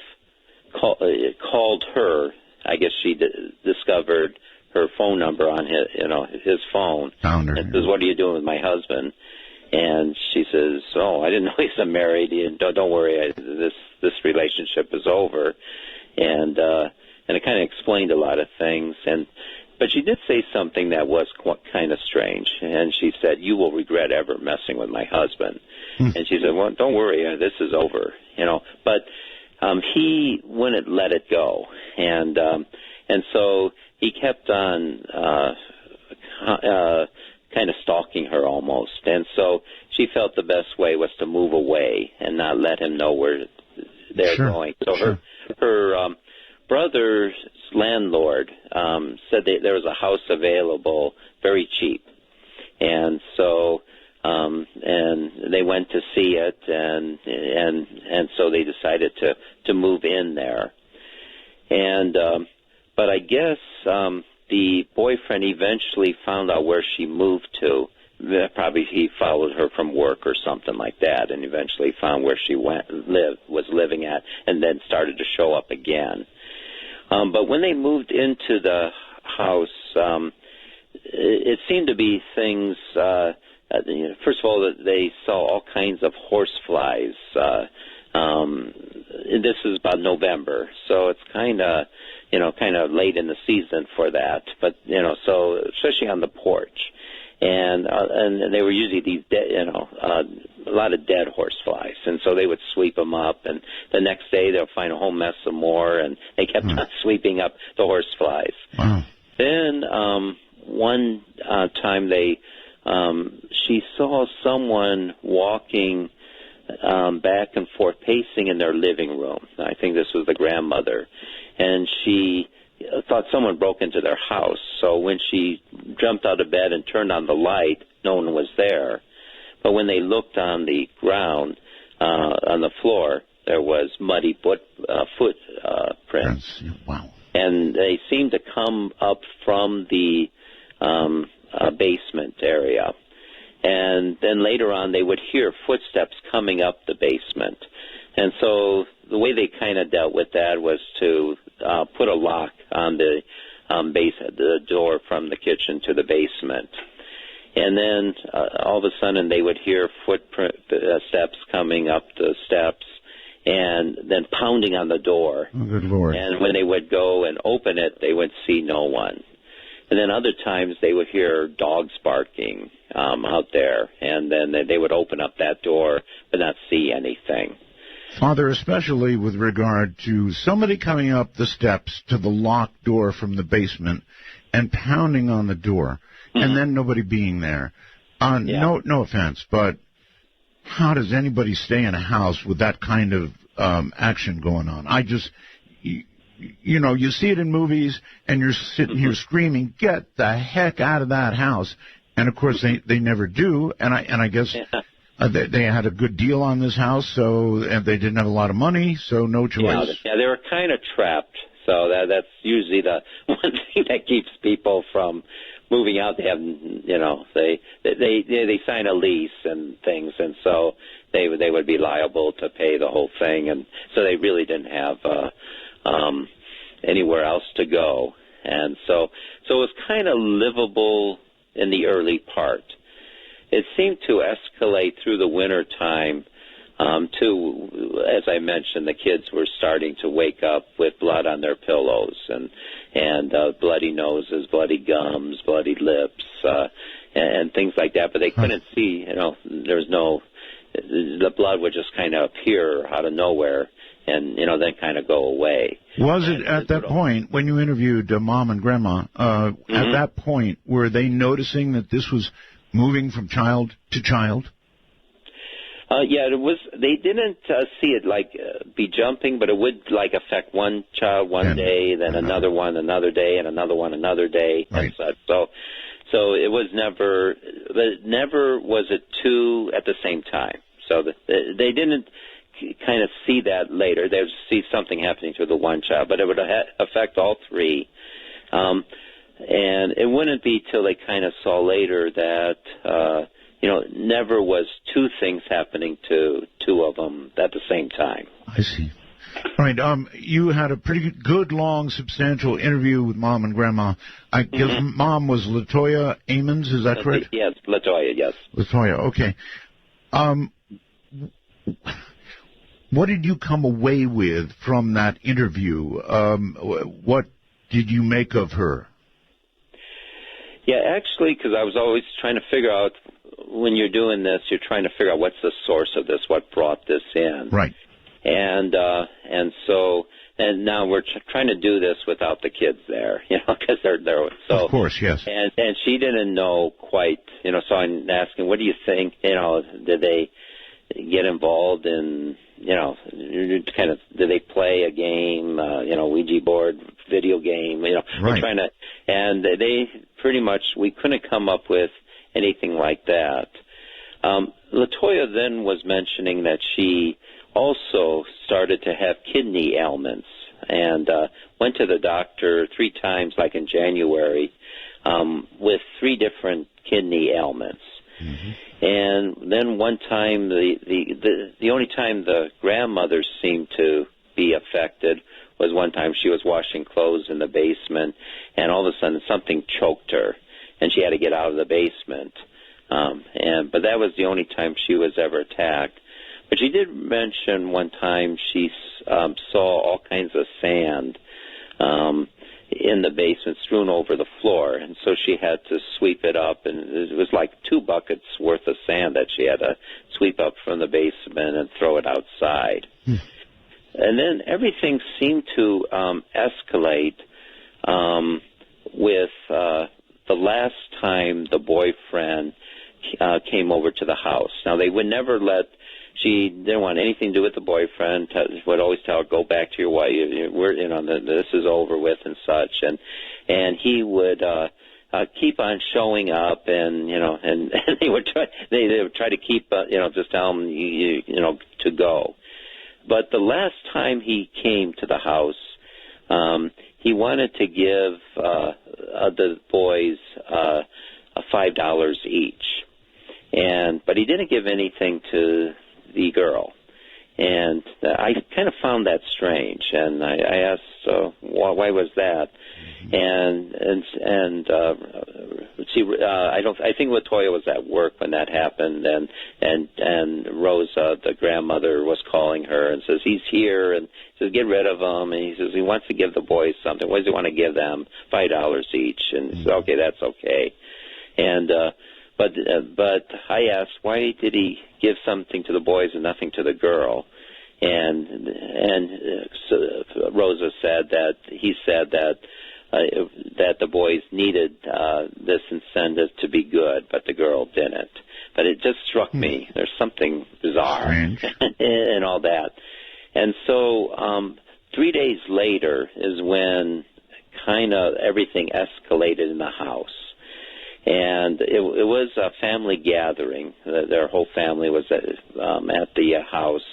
called her. I guess she discovered her phone number on his phone. Found her. And says, "What are you doing with my husband?" And she says, "Oh, I didn't know he's married. Don't worry, this relationship is over." And it kind of explained a lot of things. But she did say something that was kind of strange. And she said, "You will regret ever messing with my husband." And she said, "Well, don't worry, this is over." But he wouldn't let it go, and so he kept on kind of stalking her almost. And so she felt the best way was to move away and not let him know where they're going. So her brother's landlord said there was a house available very cheap, and so and they went to see it, and so they decided to move in there. And but I guess the boyfriend eventually found out where she moved to. Probably he followed her from work or something like that, and eventually found where she was living at, and then started to show up again. But when they moved into the house, it seemed to be things. First of all, they saw all kinds of horse flies. This is about November, so it's kind of late in the season for that. But so especially on the porch, and they were usually these a lot of dead horse flies, and so they would sweep them up, and the next day they'll find a whole mess of more, and they kept on sweeping up the horse flies. Wow. Then one time she saw someone walking back and forth, pacing in their living room. I think this was the grandmother, and she thought someone broke into their house. So when she jumped out of bed and turned on the light, no one was there. But when they looked on the ground, on the floor, there was muddy footprints. Wow. And they seemed to come up from the basement area. And then later on, they would hear footsteps coming up the basement. And so the way they kind of dealt with that was to put a lock on the the door from the kitchen to the basement. And then all of a sudden they would hear steps coming up the steps and then pounding on the door. Oh, good Lord. And when they would go and open it, they would see no one. And then other times they would hear dogs barking out there, and then they would open up that door but not see anything. Father, especially with regard to somebody coming up the steps to the locked door from the basement and pounding on the door, and then nobody being there. No offense, but how does anybody stay in a house with that kind of action going on? I just, you know, you see it in movies, and you're sitting here screaming, "Get the heck out of that house!" And of course, they never do. And I guess they had a good deal on this house, and they didn't have a lot of money, so no choice. Yeah, they were kind of trapped. So that's usually the one thing that keeps people from moving out. They have, you know, they sign a lease and things, and so they would be liable to pay the whole thing, and so they really didn't have anywhere else to go, and so it was kind of livable in the early part. It seemed to escalate through the winter time. As I mentioned, the kids were starting to wake up with blood on their pillows and bloody noses, bloody gums, bloody lips, and things like that. But they couldn't see, you know, the blood would just kind of appear out of nowhere and, you know, then kind of go away. Was it at that point, when you interviewed Mom and Grandma, at that point, were they noticing that this was moving from child to child? Yeah, it was. They didn't see it like be jumping, but it would like affect one child one day, then another one another day, and another one another day, and such. So it was never was it two at the same time. So they didn't kind of see that later. They would see something happening to the one child, but it would affect all three. And it wouldn't be till they kind of saw later that. You know, never was two things happening to two of them at the same time. I see. All right. You had a pretty good, long, substantial interview with Mom and Grandma. I guess Mom was Latoya Ammons. Is that correct? Yes, Latoya. Yes. Latoya. Okay. What did you come away with from that interview? What did you make of her? Yeah, actually, because I was always trying to figure out, when you're doing this, you're trying to figure out what's the source of this, what brought this in. Right. And now we're trying to do this without the kids there, you know, because they're so. Of course, yes. And she didn't know quite, you know. So I'm asking, what do you think? You know, did they get involved in, you know, kind of, did they play a game, you know, Ouija board, video game, you know? Right. We're trying to, and they pretty much, we couldn't come up with anything like that. Latoya then was mentioning that she also started to have kidney ailments and went to the doctor 3 times, like in January, with 3 different kidney ailments. And then one time, the only time the grandmother seemed to be affected was one time she was washing clothes in the basement, and all of a sudden something choked her, and she had to get out of the basement. But that was the only time she was ever attacked. But she did mention one time she saw all kinds of sand in the basement strewn over the floor, and so she had to sweep it up, and it was like 2 buckets worth of sand that she had to sweep up from the basement and throw it outside. And then everything seemed to escalate with the last time the boyfriend came over to the house. Now, they would never she didn't want anything to do with the boyfriend, would always tell her, go back to your wife, this is over with and such. And he would keep on showing up, and, you know, and they would try to keep, just tell him, to go. But the last time he came to the house, he wanted to give the boys $5 each. but he didn't give anything to the girl. And I kind of found that strange, and I asked, why was that? And I think Latoya was at work when that happened, and Rosa, the grandmother, was calling her and says, he's here, and says, get rid of him, and he says he wants to give the boys something. What does he want to give them? $5 each, and he said, okay, that's okay. And but I asked, why did he give something to the boys and nothing to the girl? And so Rosa said that he said that the boys needed this incentive to be good, but the girl didn't. But it just struck me there's something bizarre in all that. And so 3 days later is when kind of everything escalated in the house. And it was a family gathering. Their whole family was at the house.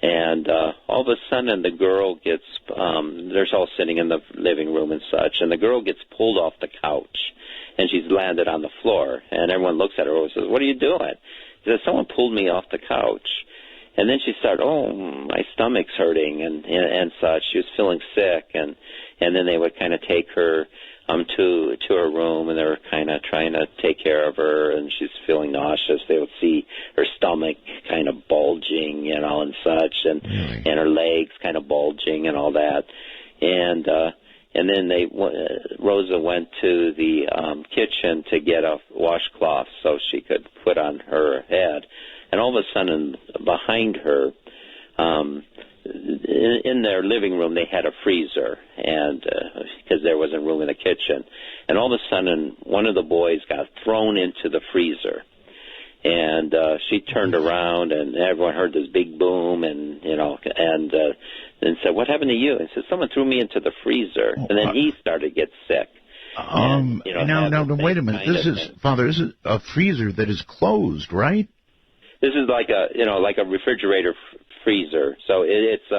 And all of a sudden, the girl gets, they're all sitting in the living room and such, and the girl gets pulled off the couch, and she's landed on the floor. And everyone looks at her and says, what are you doing? She says, someone pulled me off the couch. And then she started, my stomach's hurting and such. She was feeling sick, and then they would kind of take her to her room, and they were kind of trying to take care of her, and she's feeling nauseous. They would see her stomach kind of bulging, and such, and her legs kind of bulging and all that. And then Rosa went to the kitchen to get a washcloth so she could put on her head. And all of a sudden, behind her, in their living room, they had a freezer, and because there wasn't room in the kitchen. And all of a sudden, one of the boys got thrown into the freezer. And she turned around, and everyone heard this big boom, and said, "What happened to you?" And said, "Someone threw me into the freezer." And then he started to get sick. Now, wait a minute. Father, this is a freezer that is closed, right? This is like a refrigerator freezer. So it's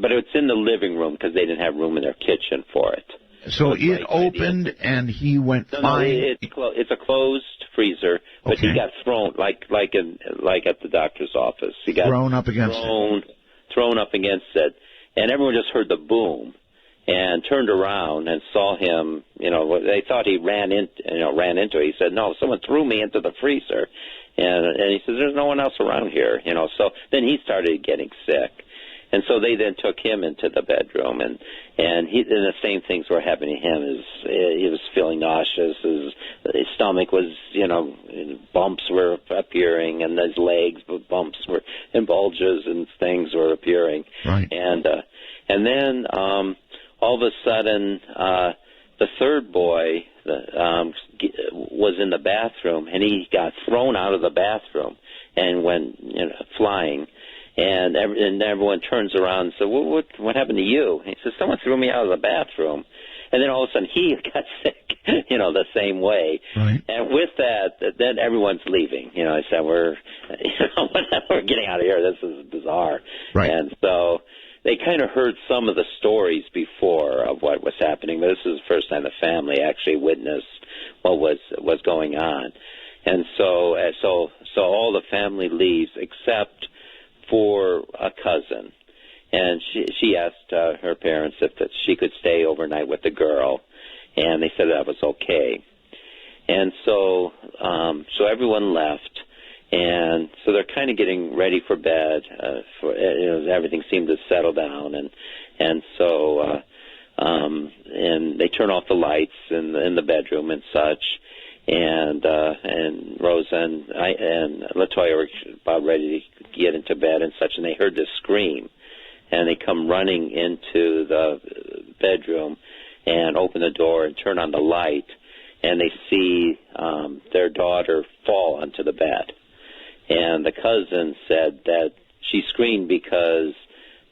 but it's in the living room because they didn't have room in their kitchen for it. So it opened and he went flying. It's a closed freezer, but he got thrown like at the doctor's office. He got thrown up against it, and everyone just heard the boom and turned around and saw him. They thought he ran into it. He said, "No, someone threw me into the freezer." And he says, "There's no one else around here." So then he started getting sick. And so they then took him into the bedroom, and the same things were happening to him. He was feeling nauseous. His stomach was, bumps were appearing, and his legs, bumps were, and bulges and things were appearing. Right. And then all of a sudden, the third boy was in the bathroom, and he got thrown out of the bathroom and went flying. And everyone turns around and says, what happened to you? And he says, someone threw me out of the bathroom. And then all of a sudden he got sick, the same way. Right. And with that, then everyone's leaving. I said, we're getting out of here. This is bizarre. Right. And so they kind of heard some of the stories before of what was happening, but this is the first time the family actually witnessed what was going on. And so all the family leaves except for a cousin, and she asked her parents if she could stay overnight with the girl, and they said that was okay. And so everyone left, and so they're kind of getting ready for bed. Everything seemed to settle down, and so they turn off the lights in the bedroom and such. And Rosa and Latoya were about ready to get into bed and such, and they heard this scream, and they come running into the bedroom and open the door and turn on the light, and they see their daughter fall onto the bed. And the cousin said that she screamed because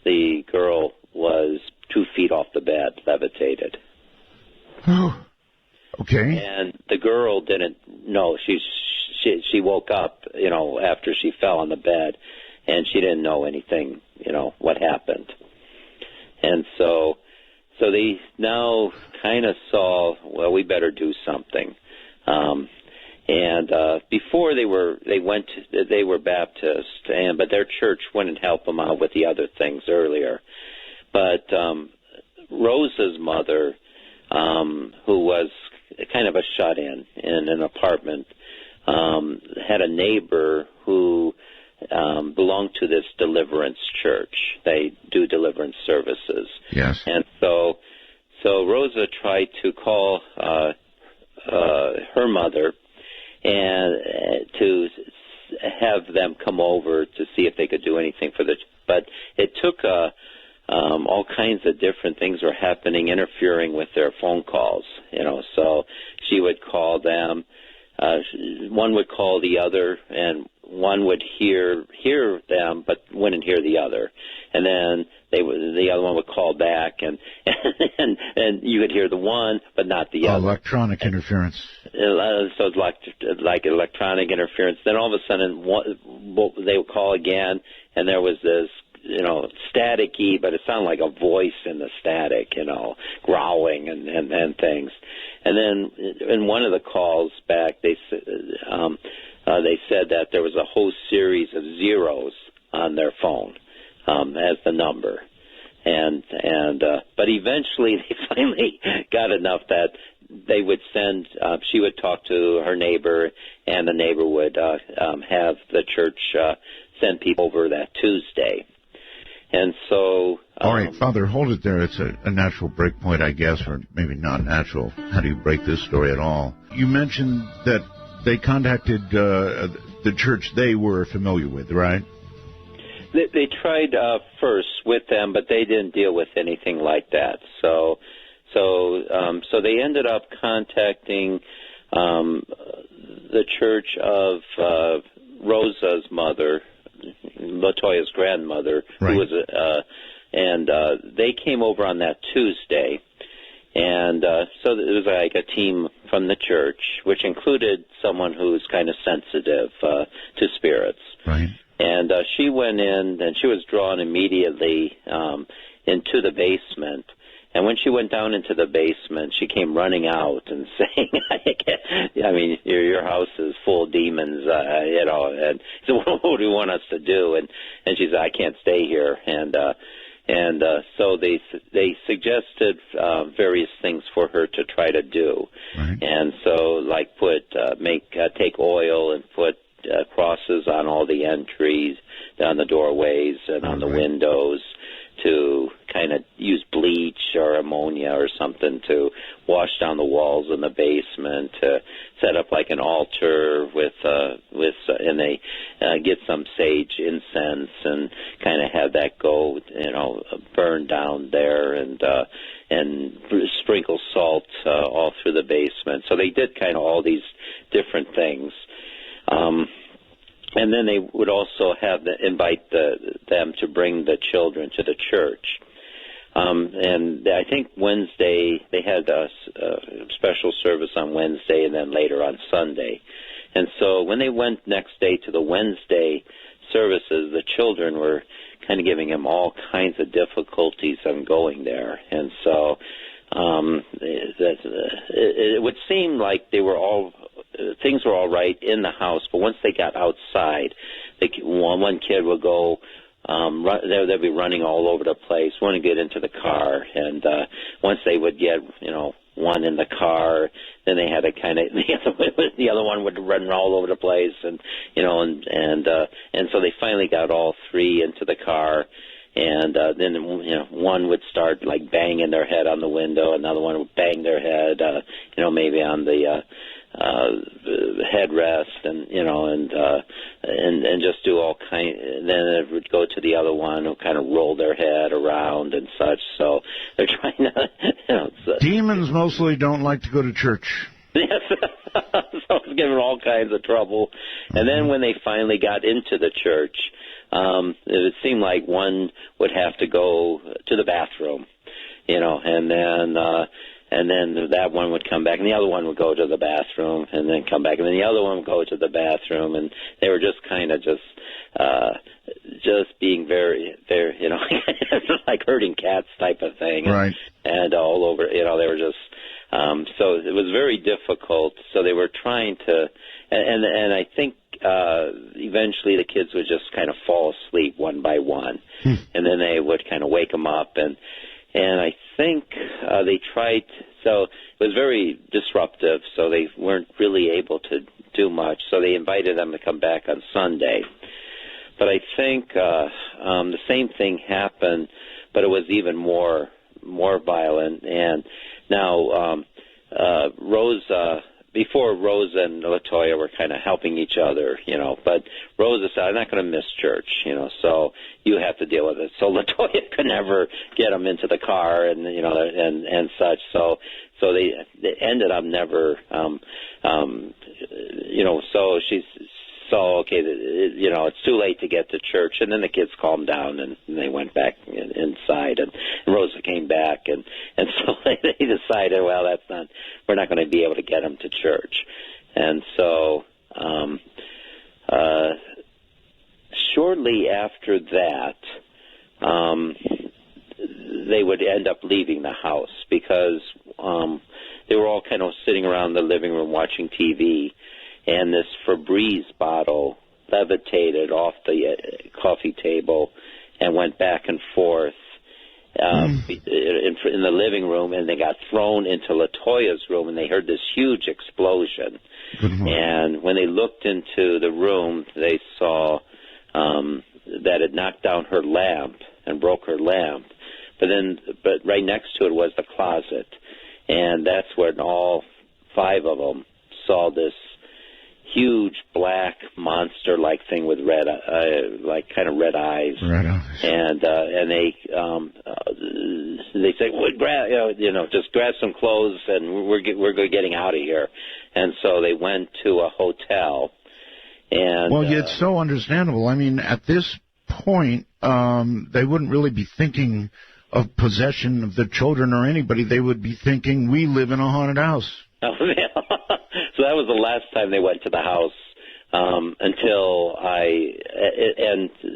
the girl was 2 feet off the bed, levitated. Oh. Okay. And the girl didn't know. She woke up, after she fell on the bed, and she didn't know anything, what happened. And so they now kind of saw, well, we better do something. And before they were Baptist, but their church wouldn't help them out with the other things earlier. But Rosa's mother, who was kind of a shut-in in an apartment, had a neighbor who belonged to this deliverance church. They do deliverance services. Yes. And so Rosa tried to call her mother and to have them come over to see if they could do anything for but it took all kinds of different things were happening, interfering with their phone calls, so she would call them, one would call the other, and one would hear them but wouldn't hear the other, and then the other one would call back, and you would hear the one but not the other. Electronic interference. So it's like electronic interference. Then all of a sudden they would call again, and there was this staticky, but it sounded like a voice in the static, growling and things. And then in one of the calls back, they said that there was a whole series of zeros on their phone as the number. But eventually they finally got enough that they would send, she would talk to her neighbor, and the neighbor would have the church send people over that Tuesday. And so... all right, Father, hold it there. It's a natural break point, I guess, or maybe not natural. How do you break this story at all? You mentioned that they contacted the church they were familiar with, right? They tried first with them, but they didn't deal with anything like that. So they ended up contacting the church of Rosa's mother, Latoya's grandmother, right. Who was and they came over on that Tuesday, and so it was like a team from the church, which included someone who's kind of sensitive to spirits. Right. And she went in, and she was drawn immediately into the basement. And when she went down into the basement, she came running out and saying, I mean, your house is full of demons, And so what do you want us to do? And she said, I can't stay here. And so they suggested various things for her to try to do. Right. And so, like, take oil and put crosses on all the entries, on the doorways and on the windows, to kind of use bleach or ammonia or something to wash down the walls in the basement, to set up like an altar and they get some sage incense and kind of have that go, burn down there, and sprinkle salt all through the basement. So they did kind of all these different things. And then they would also invite them to bring the children to the church. And I think Wednesday, they had a special service on Wednesday and then later on Sunday. And so when they went next day to the Wednesday services, the children were kind of giving them all kinds of difficulties on going there. And so it would seem like things were all right in the house, but once they got outside, one kid would go, they'd be running all over the place, want to get into the car, and once they would get, one in the car, then they had to kind of the other one would run all over the place, and so they finally got all three into the car. And then one would start like banging their head on the window, another one would bang their head, maybe on the headrest, and just do all kind. Then it would go to the other one who kind of roll their head around and such. So they're trying to. Demons mostly don't like to go to church. Yes, so it's giving all kinds of trouble. Mm-hmm. And then when they finally got into the church, it seemed like one would have to go to the bathroom, and then that one would come back, and the other one would go to the bathroom, and then come back, and then the other one would go to the bathroom, and they were just kind of just being very, very, like herding cats type of thing, right? And all over, they were just. So it was very difficult. So they were trying to, and I think eventually the kids would just kind of fall asleep one by one, and then they would kind of wake them up, and I think they tried. So it was very disruptive. So they weren't really able to do much. So they invited them to come back on Sunday. But I think the same thing happened, but it was even more violent. And now Rosa, before Rosa and LaToya were kind of helping each other, but Rosa said, I'm not going to miss church, so you have to deal with it. So LaToya could never get them into the car and such. So they ended up never, so she's, okay, it's too late to get to church. And then the kids calmed down and they went back inside, and Rosa came back, and so they decided, well, we're not going to be able to get them to church. And so shortly after that, they would end up leaving the house because they were all kind of sitting around the living room watching TV, and this Febreze bottle levitated off the coffee table and went back and forth in the living room, and they got thrown into LaToya's room, and they heard this huge explosion. And when they looked into the room, they saw that it knocked down her lamp and broke her lamp. But right next to it was the closet, and that's when all 5 of them saw this huge black monster-like thing with red eyes. And they say, well, just grab some clothes and we're getting out of here. And so they went to a hotel. And well, it's so understandable. I mean, at this point, they wouldn't really be thinking of possession of the children or anybody. They would be thinking, we live in a haunted house. Oh, yeah. So that was the last time they went to the house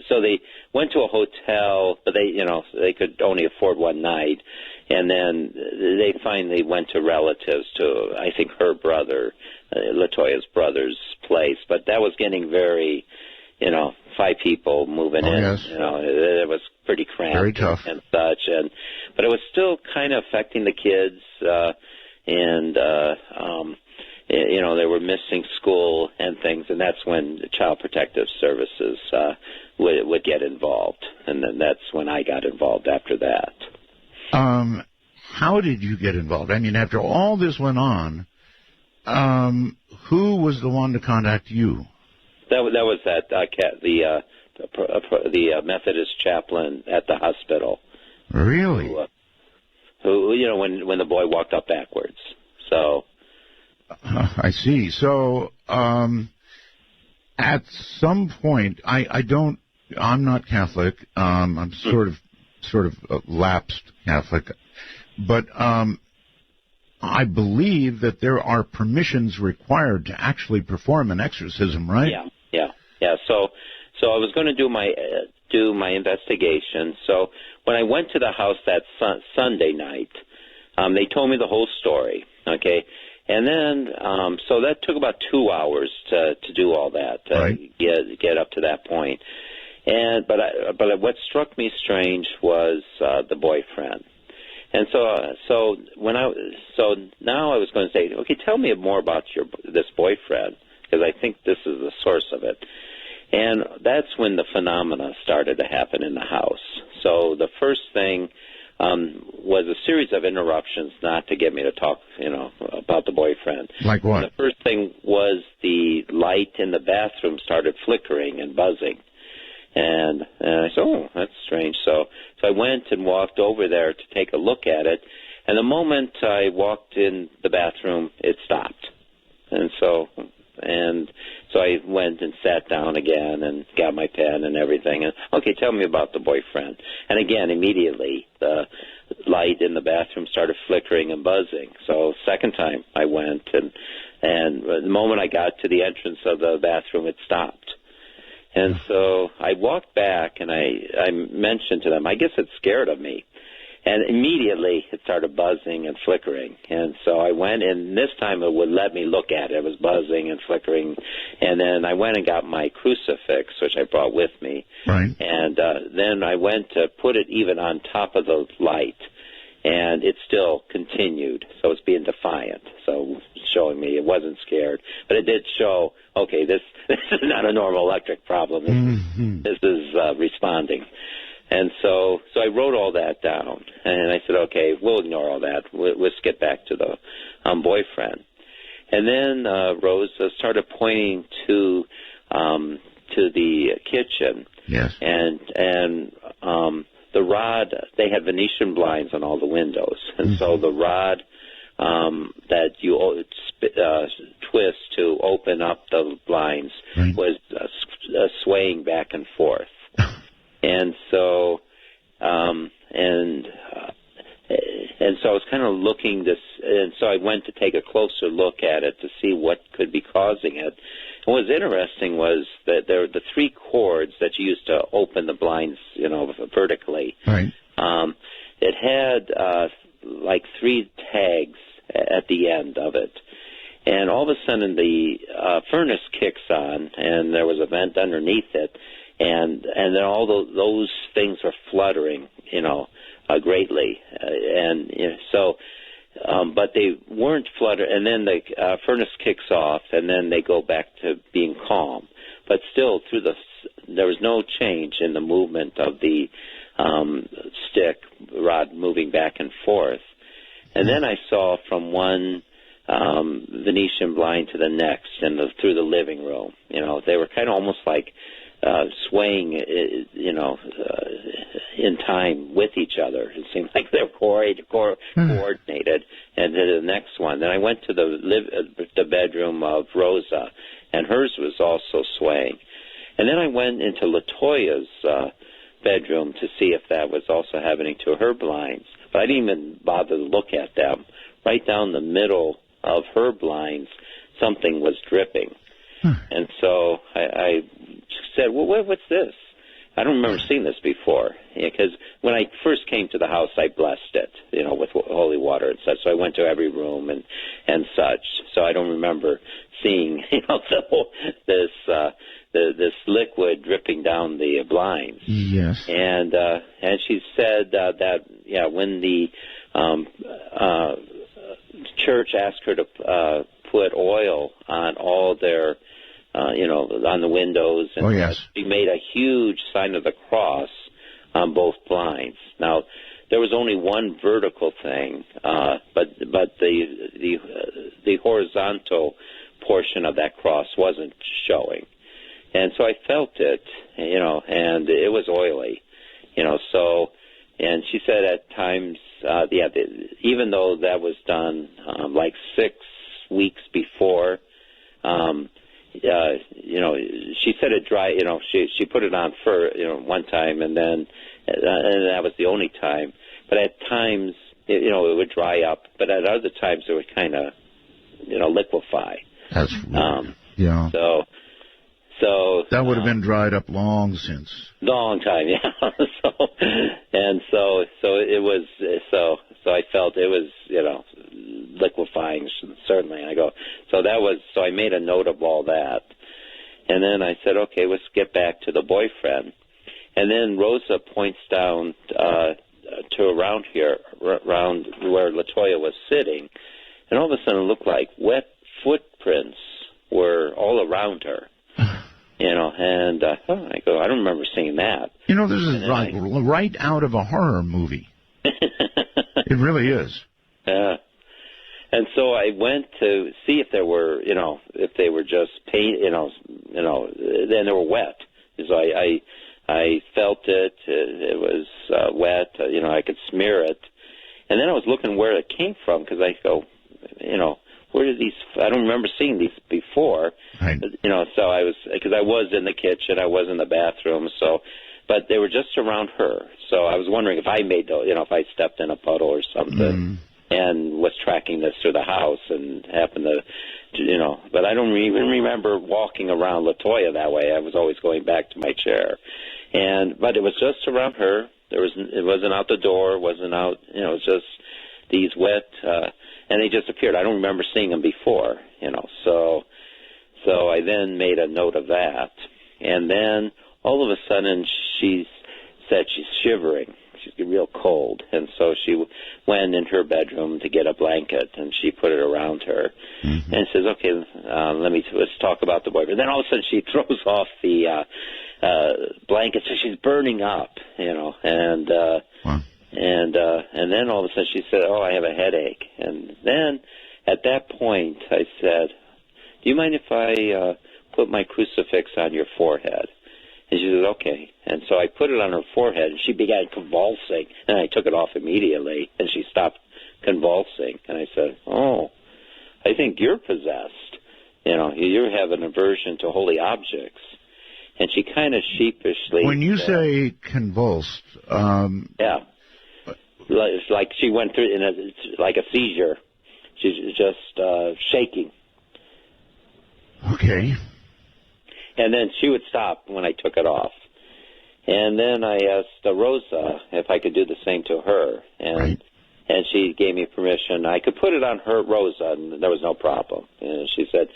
so they went to a hotel, but they could only afford one night, and then they finally went to relatives, to I think her brother, LaToya's brother's place, but that was getting very, 5 people moving in. Yes. It was pretty cramped, very tough and such, but it was still kind of affecting the kids, they were missing school and things, and that's when the Child Protective Services would get involved, and then that's when I got involved after that. How did you get involved? I mean, after all this went on, who was the one to contact you? That was the Methodist chaplain at the hospital. Really? Who when the boy walked up backwards. So. I see. So, at some point, I'm not Catholic. I'm sort of lapsed Catholic, but I believe that there are permissions required to actually perform an exorcism, right? Yeah. So I was going to do my investigation. So when I went to the house that Sunday night, they told me the whole story. Okay. And then, so that took about 2 hours to do all that, get up to that point. But what struck me strange was the boyfriend. And so now I was going to say, okay, tell me more about this boyfriend, because I think this is the source of it. And that's when the phenomena started to happen in the house. So the first thing was a series of interruptions not to get me to talk, about the boyfriend. Like what? And the first thing was the light in the bathroom started flickering and buzzing. And I said, oh, that's strange. So I went and walked over there to take a look at it. And the moment I walked in the bathroom, it stopped. And so I went and sat down again and got my pen and everything. And, okay, tell me about the boyfriend. And again, immediately, the light in the bathroom started flickering and buzzing. So second time I went, and the moment I got to the entrance of the bathroom, it stopped. And so I walked back, and I mentioned to them, I guess it's scared of me. And immediately it started buzzing and flickering. And so I went, and this time it would let me look at it. It was buzzing and flickering. And then I went and got my crucifix, which I brought with me. Right. And then I went to put it even on top of the light. And it still continued. So it's being defiant. So showing me it wasn't scared. But it did show, okay, this is not a normal electric problem. This is responding. And so I wrote all that down, and I said, okay, we'll ignore all that. Let's get back to the boyfriend. And then Rosa started pointing to the kitchen. Yes. And the rod, they had Venetian blinds on all the windows, and so the rod that you twist to open up the blinds was swaying back and forth. And so, and so I was kind of looking this, and so I went to take a closer look at it to see what could be causing it. And what was interesting was that there were the three cords that you used to open the blinds, vertically. Right. It had like three tags at the end of it. And all of a sudden the furnace kicks on, and there was a vent underneath it. And then all those things are fluttering, greatly, but they weren't fluttering. And then the furnace kicks off, and then they go back to being calm. But still, there was no change in the movement of the stick rod moving back and forth. And then I saw from one Venetian blind to the next, and through the living room. They were kind of almost like swaying, in time with each other. It seemed like they were coordinated. And to the next one. Then I went to the bedroom of Rosa, and hers was also swaying. And then I went into LaToya's bedroom to see if that was also happening to her blinds. But I didn't even bother to look at them. Right down the middle of her blinds, something was dripping. And so I said, well, what's this? I don't remember seeing this before. Because when I first came to the house, I blessed it, with holy water and such. So I went to every room and such. So I don't remember seeing, this liquid dripping down the blinds. Yes. And she said that when the church asked her to put oil on all their on the windows. And she made a huge sign of the cross on both blinds. Now, there was only one vertical thing, but the horizontal portion of that cross wasn't showing. And so I felt it, and it was oily, so, and she said at times, even though that was done like 6 weeks before, she said it dry. She put it on for one time, and then and that was the only time. But at times, it would dry up. But at other times, it would kind of, liquefy. That's yeah. So that would have been dried up long since. Long time, yeah. So it was. So I felt it was, liquefying, certainly. And I go, so I made a note of all that. And then I said, okay, let's get back to the boyfriend. And then Rosa points down to around here, around where LaToya was sitting. And all of a sudden it looked like wet footprints were all around her. And I go, I don't remember seeing that. This is right out of a horror movie. It really is. Yeah. And so I went to see if there were, if they were just paint, then they were wet. So I felt it. It was wet. I could smear it. And then I was looking where it came from, because I go, where did these? I don't remember seeing these before. Right. So I was, because I was in the kitchen, I was in the bathroom, but they were just around her. So I was wondering if I made those, if I stepped in a puddle or something, and was tracking this through the house and happened to, but I don't even remember walking around LaToya that way. I was always going back to my chair, but it was just around her. It wasn't out the door. It wasn't out. It was just these wet, and they just appeared. I don't remember seeing them before. So I then made a note of that, and then all of a sudden she said she's shivering. She's real cold, and so she went in her bedroom to get a blanket, and she put it around her, and says, "Okay, let's talk about the boyfriend." Then all of a sudden she throws off the blanket, so she's burning up, and wow. and then all of a sudden she said, "Oh, I have a headache," and then at that point I said, "Do you mind if I put my crucifix on your forehead?" And she said, "Okay." And so I put it on her forehead, and she began convulsing. And I took it off immediately, and she stopped convulsing. And I said, "Oh, I think you're possessed. You have an aversion to holy objects." And she kind of sheepishly... When you say convulsed... yeah. It's like she went through like a seizure. She's just shaking. Okay. And then she would stop when I took it off. And then I asked Rosa if I could do the same to her. And she gave me permission. I could put it on her, Rosa, and there was no problem. And she said,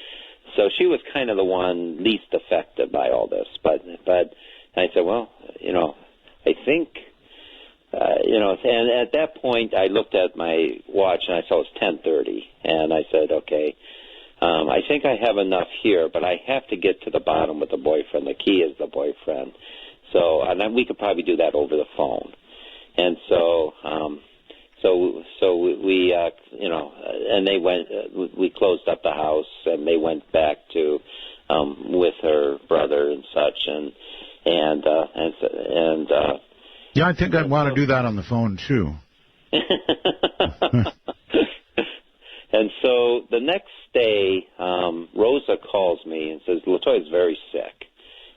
so she was kind of the one least affected by all this. But I said, well, I think, and at that point I looked at my watch and I saw it was 10:30. And I said, okay, I think I have enough here, but I have to get to the bottom with the boyfriend. The key is the boyfriend. So, and then we could probably do that over the phone. And so we, and they went. We closed up the house, and they went back to with her brother and such, and yeah, I think I'd want to do that on the phone too. And so the next day, Rosa calls me and says, "Latoya's very sick,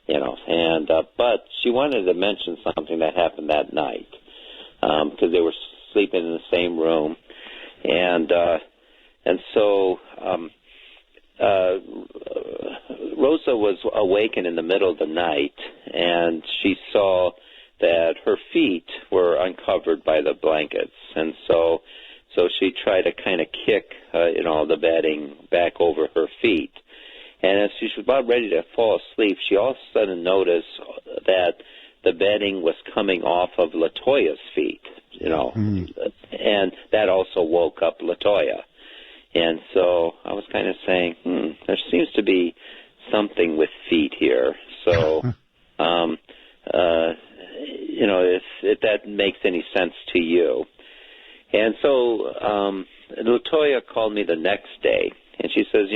but she wanted to mention something that happened that night because they were sleeping in the same room, and so Rosa was awakened in the middle of the night, and she saw that her feet were uncovered by the blankets, and so she tried to kind of kick, the bedding back over her feet. And as she was about ready to fall asleep, she all of a sudden noticed that the bedding was coming off of Latoya's feet, and that also woke up Latoya. And so I was kind of saying, there seems to be something with feet here. So, if that makes any sense to you. And so Latoya called me the next day, and she says,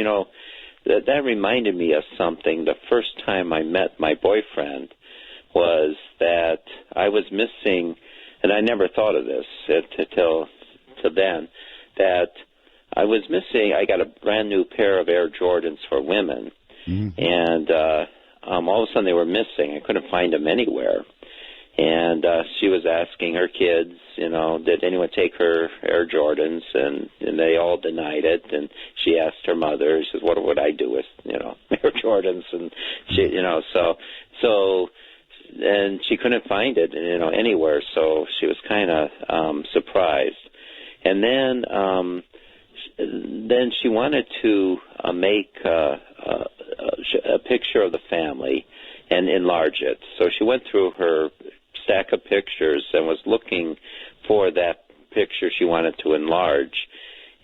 that reminded me of something. The first time I met my boyfriend was that I was missing, and I never thought of this till then, that I was missing. I got a brand new pair of Air Jordans for women, and all of a sudden they were missing. I couldn't find them anywhere. And she was asking her kids, did anyone take her Air Jordans? And they all denied it. And she asked her mother, she says, what would I do with, Air Jordans? And she, and she couldn't find it, anywhere. So she was kind of surprised. And then she wanted to make a picture of the family and enlarge it. So she went through her stack of pictures and was looking for that picture she wanted to enlarge.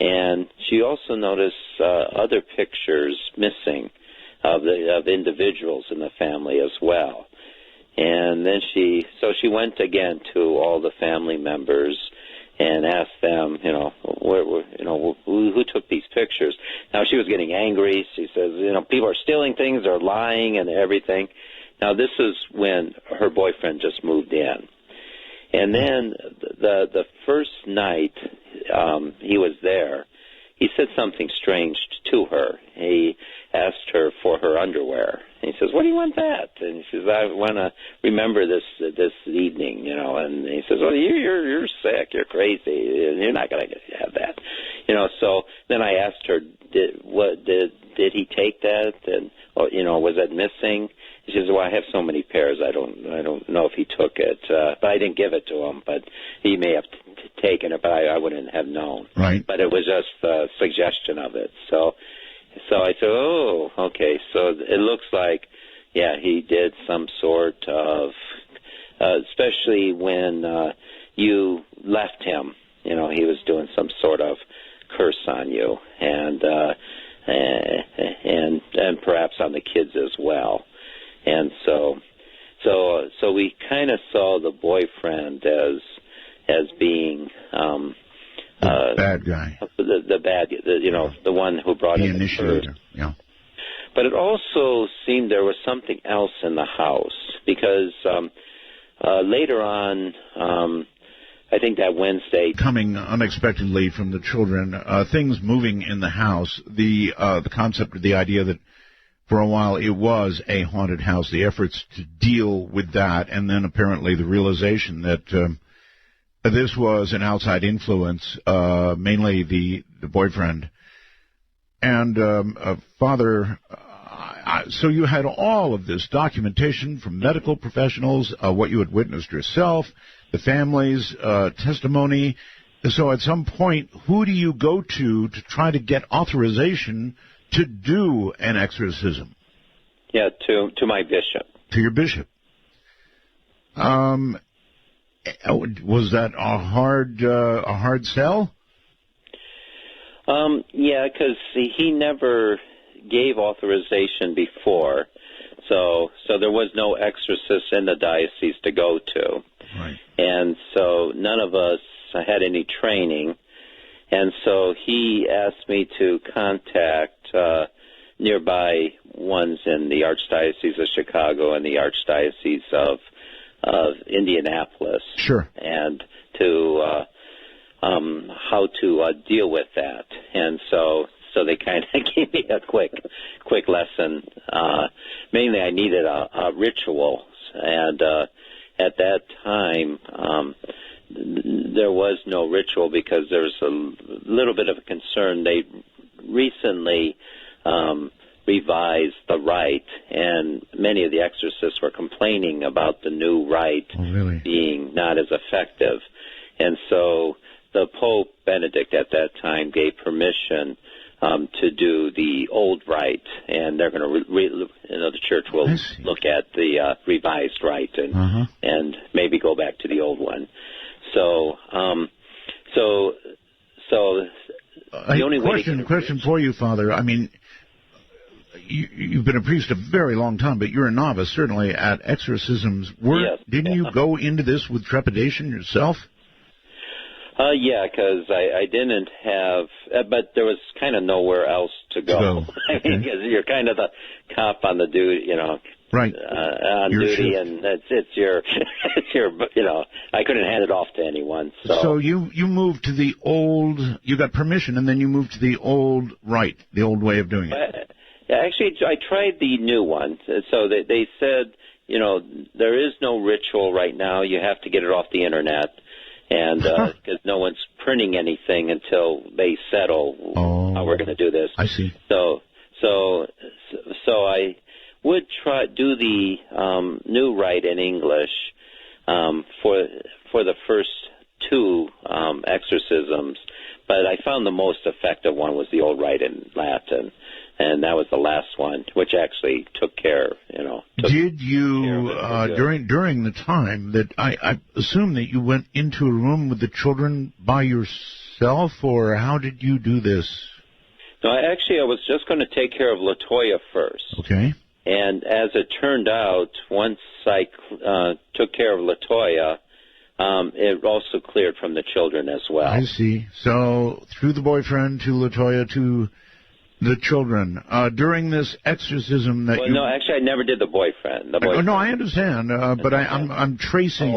And she also noticed other pictures missing of individuals in the family as well. And then she went again to all the family members and asked them, who took these pictures. Now she was getting angry. She says, people are stealing things, they're lying and everything. Now, this is when her boyfriend just moved in. And then the first night he was there, he said something strange to her. He asked her for her underwear. And he says, "What do you want that?" And she says, "I want to remember this evening, And he says, "Well, you're sick. You're crazy. You're not going to have that." So then I asked her, did he take that? And, was it missing? She says, "Well, I have so many pairs. I don't know if he took it, but I didn't give it to taken it, but I wouldn't have known. Right. But it was just the suggestion of it. So I said, oh, okay. So it looks like, yeah, he did some sort of, especially when you left him. You know, he was doing some sort of curse on you, and perhaps on the kids as well. And so we kind of saw the boyfriend as being the bad guy, the one who brought the in the initiator. curse. Yeah. But it also seemed there was something else in the house, because later on, I think that Wednesday, coming unexpectedly from the children, things moving in the house, the concept, the idea that for a while it was a haunted house, the efforts to deal with that, and then apparently the realization that this was an outside influence, mainly the boyfriend. And Father, so you had all of this documentation from medical professionals, what you had witnessed yourself, the family's testimony. So at some point, who do you go to try to get authorization to do an exorcism? Yeah, to my bishop. To your bishop. Was that a hard sell? Yeah, because he never gave authorization before, so there was no exorcist in the diocese to go to. Right. And so none of us had any training, and so he asked me to contact nearby ones in the Archdiocese of Chicago and the Archdiocese of Indianapolis. Sure. And to how to deal with that. And so they kind of gave me a quick lesson. Mainly I needed a ritual, and at that time there was no ritual because there was a little bit of a concern. They recently revised the rite, and many of the exorcists were complaining about the new rite being not as effective. And so the Pope Benedict at that time gave permission to do the old rite, and they're going to, the church will look at the revised rite and maybe go back to the old one. So the only question for you, Father. I mean, you've been a priest a very long time, but you're a novice, certainly, at exorcisms. Yes. Didn't you go into this with trepidation yourself? Yeah, because I didn't have, but there was kind of nowhere else to go. I mean, because you're kind of the cop on the duty, right? On duty, shift. And it's your, I couldn't hand it off to anyone. So you moved to the old, you got permission, and then you moved to the old rite, the old way of doing it. Actually, I tried the new one. So they said, there is no ritual right now. You have to get it off the internet. And because no one's printing anything until they settle how we're going to do this. I see. So I would do the new rite in English for the first two exorcisms, but I found the most effective one was the old rite in Latin, and that was the last one, which actually took care. Did you during the time that I assume that you went into a room with the children by yourself, or how did you do this? No, I was just going to take care of LaToya first. Okay. And as it turned out, once I took care of LaToya, it also cleared from the children as well. I see. So through the boyfriend to LaToya to the children. During this exorcism that no, actually I never did the boyfriend. No, I understand, but I'm tracing...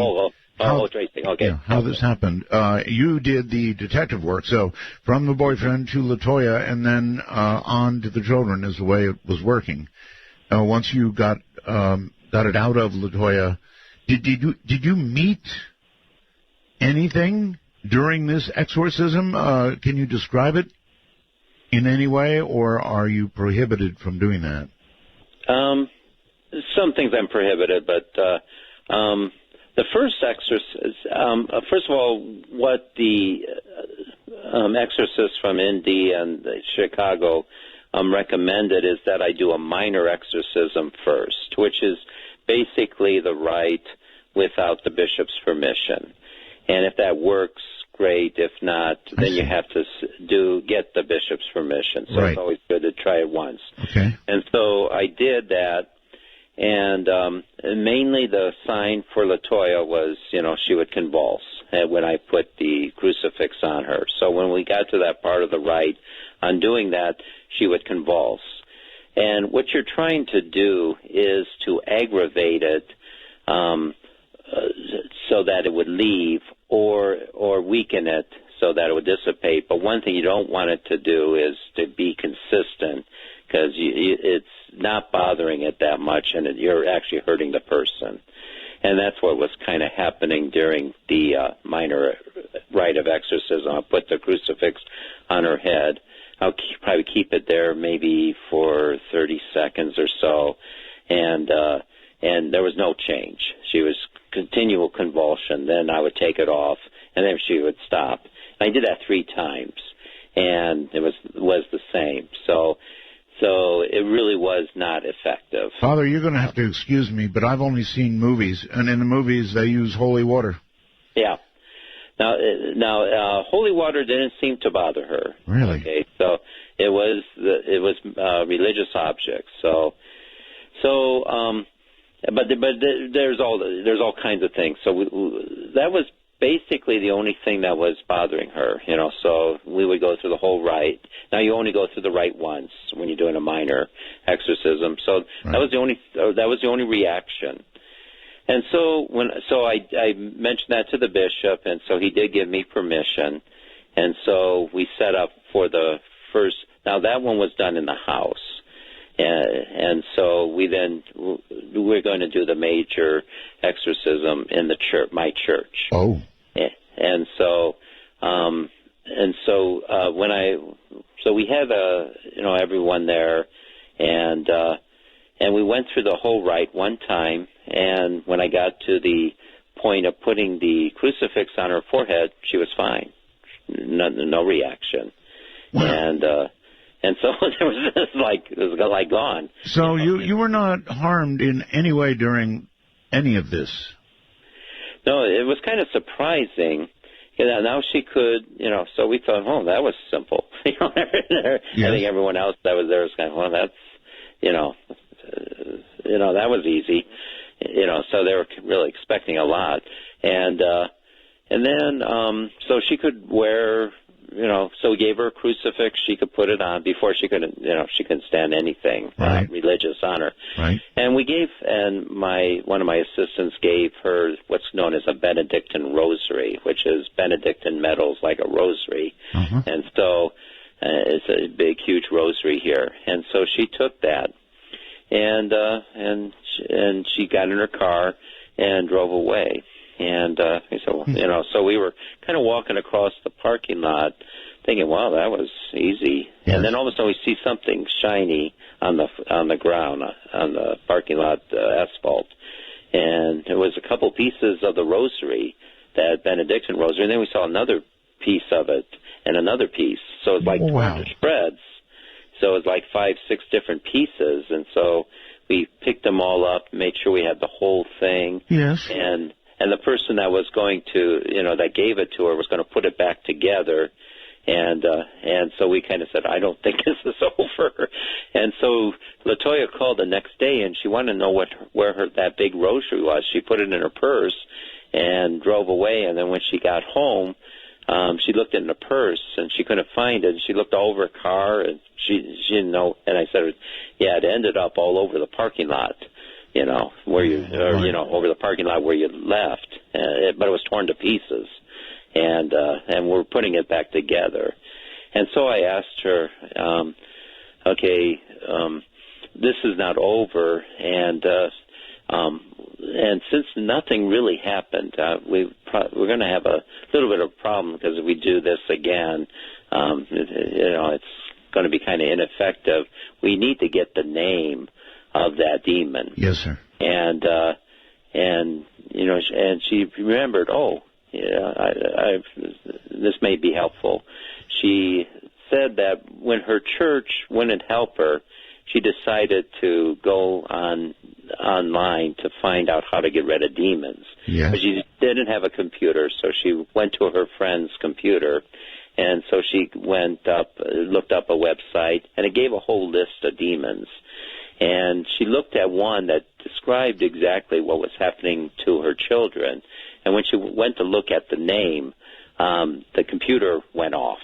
tracing, okay. Yeah, how this happened. You did the detective work, so from the boyfriend to LaToya and then on to the children is the way it was working. Once you got it out of LaToya, did you meet anything during this exorcism? Can you describe it in any way, or are you prohibited from doing that? Some things I'm prohibited, but The first exorcism, first of all, what the exorcists from Indy and Chicago recommended is that I do a minor exorcism first, which is basically the rite without the bishop's permission. And if that works, great. If not, then you have to get the bishop's permission. So It's always good to try it once. Okay. And so I did that, and mainly the sign for LaToya was, she would convulse when I put the crucifix on her. So when we got to that part of the rite, on doing that, she would convulse. And what you're trying to do is to aggravate it so that it would leave, or weaken it so that it would dissipate. But one thing you don't want it to do is to be consistent, because it's not bothering it that much, and you're actually hurting the person. And that's what was kind of happening during the minor rite of exorcism. I'll put the crucifix on her head. I'll probably keep it there maybe for 30 seconds or so, and there was no change. She was continual convulsion. Then I would take it off, and then she would stop. And I did that 3 times, and it was the same. So it really was not effective. Father, you're going to have to excuse me, but I've only seen movies, and in the movies they use holy water. Yeah. Now, holy water didn't seem to bother her. Really? Okay, so it was religious objects. But there's all kinds of things. So that was basically the only thing that was bothering her. So we would go through the whole rite. Now you only go through the rite once when you're doing a minor exorcism. So that was the only reaction. And so I mentioned that to the bishop, and so he did give me permission. And so we set up for the first. Now that one was done in the house. And so we're going to do the major exorcism in the church, my church. Oh. And so we had everyone there, and we went through the whole rite one time. And when I got to the point of putting the crucifix on her forehead, she was fine, no reaction. Wow. And so it was like gone. So you were not harmed in any way during any of this? No, it was kind of surprising. Now she could, so we thought, oh, that was simple. Yes. I think everyone else that was there was kind of, well, that's, that was easy. So they were really expecting a lot. And then, so she could wear, so we gave her a crucifix. She could put it on before she couldn't stand anything religious on her. Right. And one of my assistants gave her what's known as a Benedictine rosary, which is Benedictine metals like a rosary. Uh-huh. And so it's a big, huge rosary here. And so she took that, and she got in her car and drove away. And he said, well, so we were kind of walking across the parking lot thinking, wow, that was easy. Yes. And then all of a sudden we see something shiny on the ground, on the parking lot asphalt. And it was a couple pieces of the rosary, that Benedictine rosary, and then we saw another piece of it and another piece. So it's like wow. 200 shreds. So it's like 5, 6 different pieces. And so we picked them all up, made sure we had the whole thing. Yes. And the person that was going to, that gave it to her was going to put it back together. And so we kind of said, I don't think this is over. And so LaToya called the next day, and she wanted to know where that big rosary was. She put it in her purse and drove away. And then when she got home, she looked in the purse, and she couldn't find it. And she looked all over her car, and she didn't know. And I said, yeah, it ended up all over the parking lot. Where over the parking lot where you left, but it was torn to pieces, and we're putting it back together. And so I asked her, this is not over, and since nothing really happened, we're going to have a little bit of a problem, because if we do this again, it's going to be kind of ineffective. We need to get the name of that demon. Yes, sir. And and and she remembered, oh, yeah, this may be helpful. She said that when her church wouldn't help her, she decided to go online to find out how to get rid of demons. Yes. But she didn't have a computer, so she went to her friend's computer, and so she looked up a website, and it gave a whole list of demons. And she looked at one that described exactly what was happening to her children. And when she went to look at the name, the computer went off.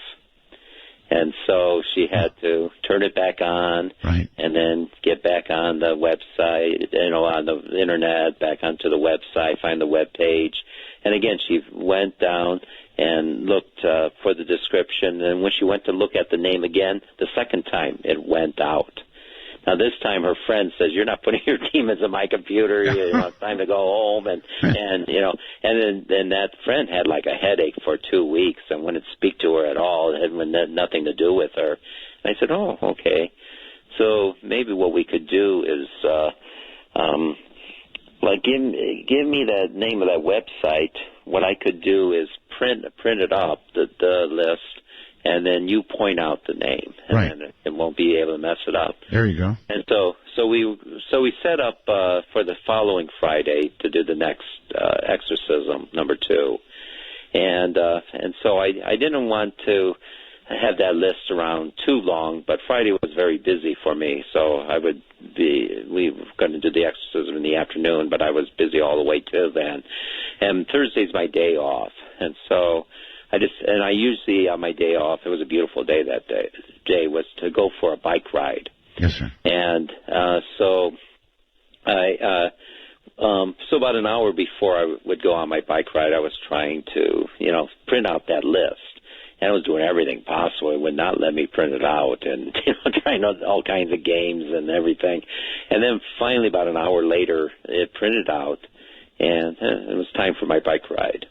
And so she had to turn it back on, right, and then get back on the website, on the internet, back onto the website, find the web page. And again, she went down and looked for the description. And when she went to look at the name again, the second time it went out. Now, this time her friend says, "You're not putting your demons in my computer. It's time to go home." And then that friend had like a headache for 2 weeks and wouldn't speak to her at all. It had nothing to do with her. And I said, "Oh, okay. So maybe what we could do is, give me the name of that website. What I could do is print it up, the list, and then you point out the name, and right, then it won't be able to mess it up." There you go. And so we set up for the following Friday to do the next exorcism, number 2, and so I didn't want to have that list around too long, but Friday was very busy for me, so we were going to do the exorcism in the afternoon, but I was busy all the way till then, and Thursday's my day off, and so. I usually on my day off, it was a beautiful day that day, was to go for a bike ride. Yes, sir. And so about an hour before I would go on my bike ride, I was trying to, print out that list. And I was doing everything possible. It would not let me print it out, and trying all kinds of games and everything. And then finally, about an hour later, it printed out, and it was time for my bike ride.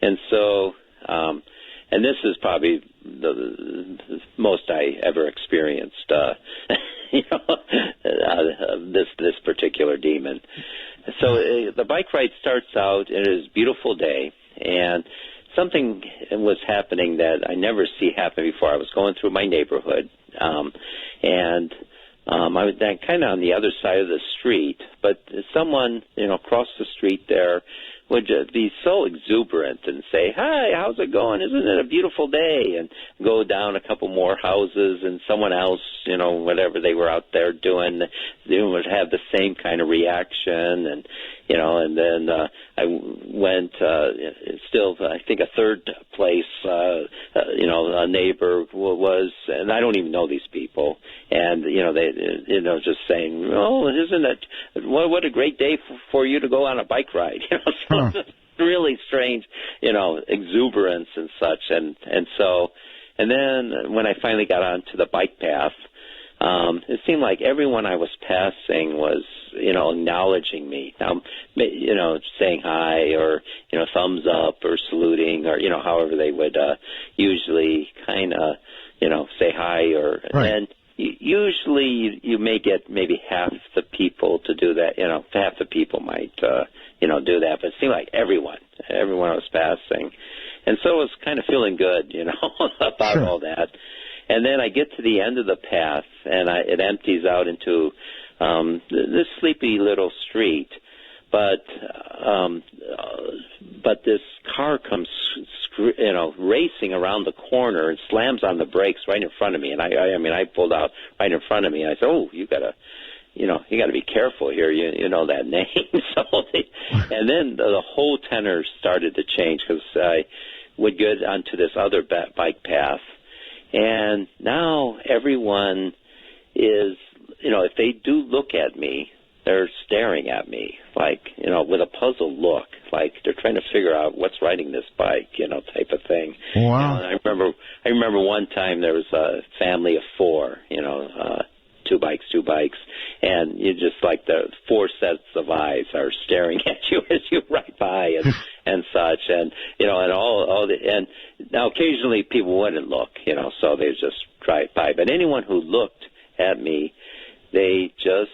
And so... and this is probably the most I ever experienced, this particular demon. So the bike ride starts out, and it is a beautiful day, and something was happening that I never see happen before. I was going through my neighborhood, and I was kind of on the other side of the street, but someone, across the street there would be so exuberant and say, "Hi, how's it going? Isn't it a beautiful day?" And go down a couple more houses, and someone else, whatever they were out there doing, they would have the same kind of reaction. And, and then I went still, I think a third place, a neighbor was, and I don't even know these people, and, they, just saying, "Oh, isn't it, what a great day for you to go on a bike ride," so really strange, exuberance and such. And then when I finally got onto the bike path, it seemed like everyone I was passing was, acknowledging me. Now, saying hi or, thumbs up or saluting or, however they would usually kind of, say hi or, right. And usually you may get maybe half the people to do that, half the people might, do that, but it seemed like everyone I was passing. And so I was kind of feeling good, about Sure. all that. And then I get to the end of the path, and it empties out into this sleepy little street. But this car comes, racing around the corner and slams on the brakes right in front of me. And I pulled out right in front of me. And I said, "Oh, you gotta be careful here. You know that name." And then the whole tenor started to change because I would get onto this other bike path. And now everyone is, if they do look at me, they're staring at me like, with a puzzled look, like they're trying to figure out what's riding this bike, type of thing. Wow. And I remember one time there was a family of 4, two bikes, and you just like the 4 sets of eyes are staring at you as you ride by and such, and and now occasionally people wouldn't look, so they just drive by, but anyone who looked at me, they just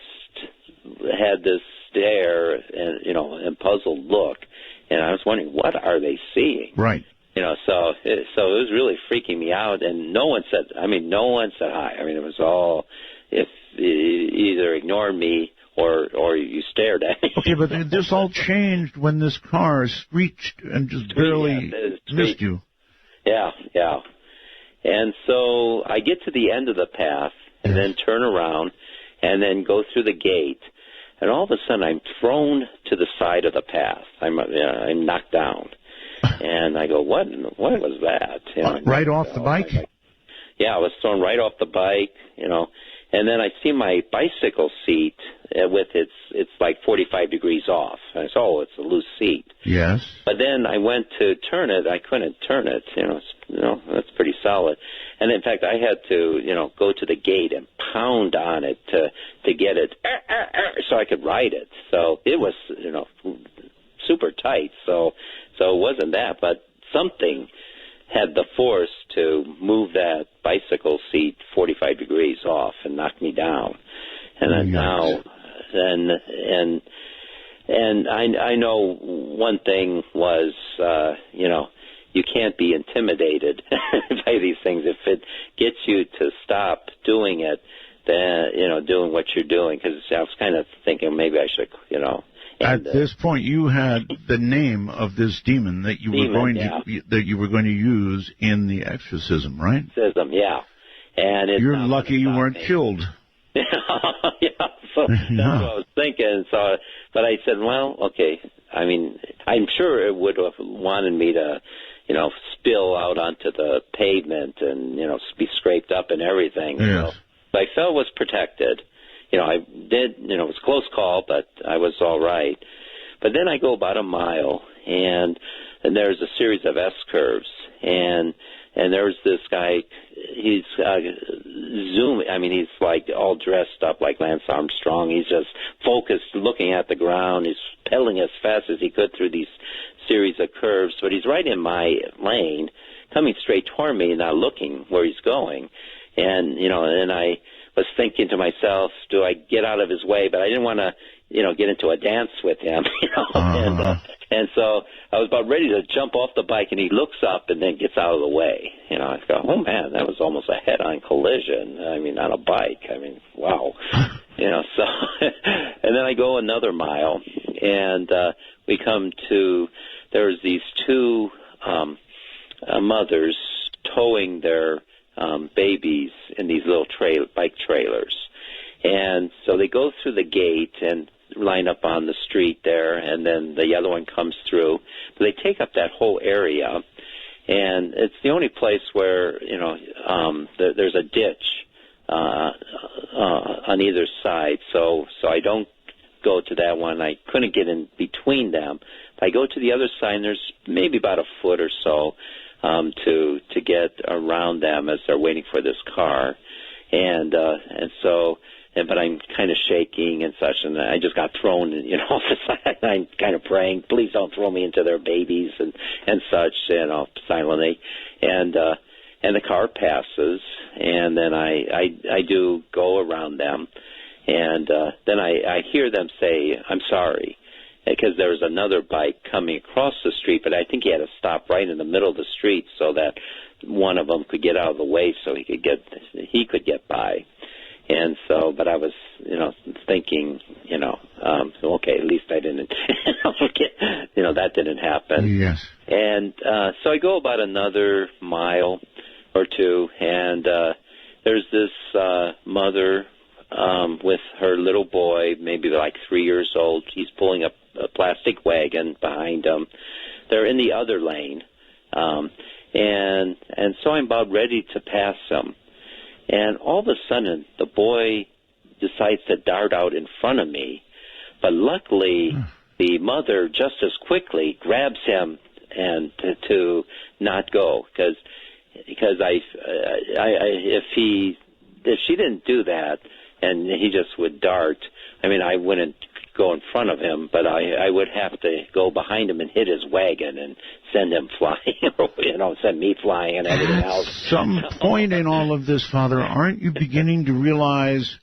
had this stare and puzzled look, and I was wondering, what are they seeing? Right. So it was really freaking me out, and no one said hi. I mean, it was all, if either ignored me or you stared at me. Okay, but this all changed when this car screeched and just barely missed you. Yeah. And so I get to the end of the path and then turn around and then go through the gate, and all of a sudden I'm thrown to the side of the path. I'm knocked down. And I go, what was that? Right off the bike? Yeah, I was thrown right off the bike, And then I see my bicycle seat with it's like 45 degrees off. And I said, oh, it's a loose seat. Yes. But then I went to turn it. I couldn't turn it. That's pretty solid. And in fact, I had to, go to the gate and pound on it to get it so I could ride it. So it was, super tight. So it wasn't that, but something had the force to move that bicycle seat 45 degrees off and knock me down. And then now, and I know one thing was, you can't be intimidated by these things. If it gets you to stop doing it, then, doing what you're doing, because I was kind of thinking maybe I should, At this point, you had the name of this demon that you were going to use in the exorcism, right? Exorcism, yeah. And you're lucky you weren't killed. Yeah, so that's what I was thinking. So, but I said, well, okay. I mean, I'm sure it would have wanted me to, spill out onto the pavement and be scraped up and everything. Yes. So I felt was protected. I did, it was a close call, but I was all right. But then I go about a mile, and there's a series of S-curves, and there's this guy, he's zooming, I mean, he's like all dressed up like Lance Armstrong. He's just focused, looking at the ground. He's pedaling as fast as he could through these series of curves, but he's right in my lane, coming straight toward me, not looking where he's going. And, and I was thinking to myself, do I get out of his way? But I didn't want to, get into a dance with him, and so I was about ready to jump off the bike, and he looks up and then gets out of the way. I go, oh man, that was almost a head-on collision. I mean, on a bike. I mean, wow. So, and then I go another mile, and we come to, there's these two mothers towing their babies in these little bike trailers. And so they go through the gate and line up on the street there, and then the other one comes through. But they take up that whole area, and it's the only place where, there's a ditch on either side. So I don't go to that one. I couldn't get in between them. If I go to the other side, and there's maybe about a foot or so to get around them as they're waiting for this car, but I'm kind of shaking and such, and I just got thrown, off the side. I'm kind of praying, please don't throw me into their babies and such, silently, and the car passes, and then I do go around them, and then I hear them say, I'm sorry, because there was another bike coming across the street, but I think he had to stop right in the middle of the street so that one of them could get out of the way so he could get by. And so, but I was, thinking, okay, at least I didn't, that didn't happen. Yes. And so I go about another mile or two, and there's this mother with her little boy, maybe like 3 years old. He's pulling a plastic wagon behind him. They're in the other lane, and so I'm about ready to pass them. And all of a sudden, the boy decides to dart out in front of me. But luckily, the mother just as quickly grabs him and to not go, because if she didn't do that and he just would dart, I mean, I wouldn't go in front of him, but I would have to go behind him and hit his wagon and send him flying, or, send me flying and everything else. At some point in all of this, Father, aren't you beginning to realize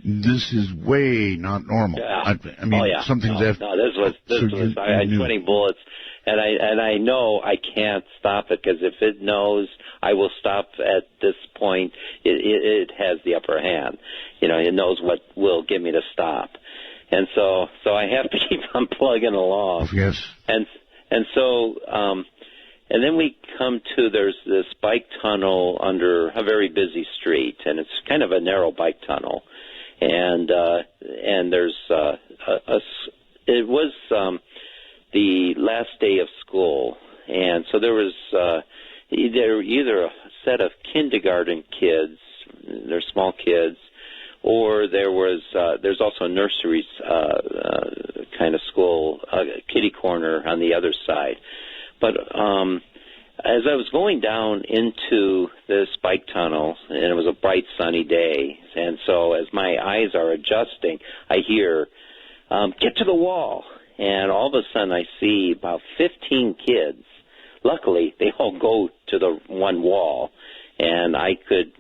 This is way not normal. Yeah. I mean, something's after. No, this was. I had 20 bullets, and I know I can't stop it, because if it knows I will stop at this point, it has the upper hand. It knows what will get me to stop, and so I have to keep on plugging along. Yes. And so. And then we come to, there's this bike tunnel under a very busy street, and it's kind of a narrow bike tunnel. And there's it was the last day of school, and so there was either a set of kindergarten kids, they're small kids, or there's also a nursery kind of school, kiddie corner on the other side. But as I was going down into this bike tunnel, and it was a bright, sunny day, and so as my eyes are adjusting, I hear, get to the wall. And all of a sudden I see about 15 kids. Luckily, they all go to the one wall, and I could,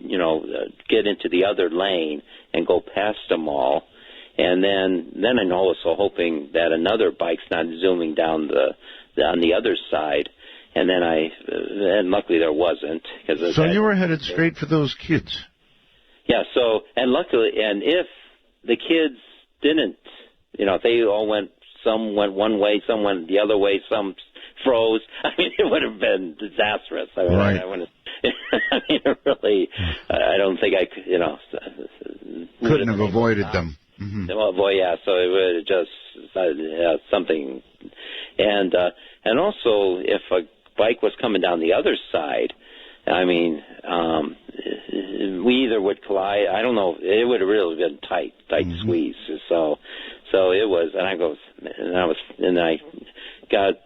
get into the other lane and go past them all. And then I'm also hoping that another bike's not zooming down on the other side, and luckily there wasn't. So you were headed straight for those kids. Yeah. So luckily, and if the kids didn't, if they all went, some went one way, some went the other way, some froze. I mean, it would have been disastrous. I mean, right. I mean, really, I don't think I could, couldn't have avoided them. Mm-hmm. Well, yeah. So it would just something, and also if a bike was coming down the other side, I mean, we either would collide. I don't know. It would have really been tight mm-hmm. squeeze. So it was, and I got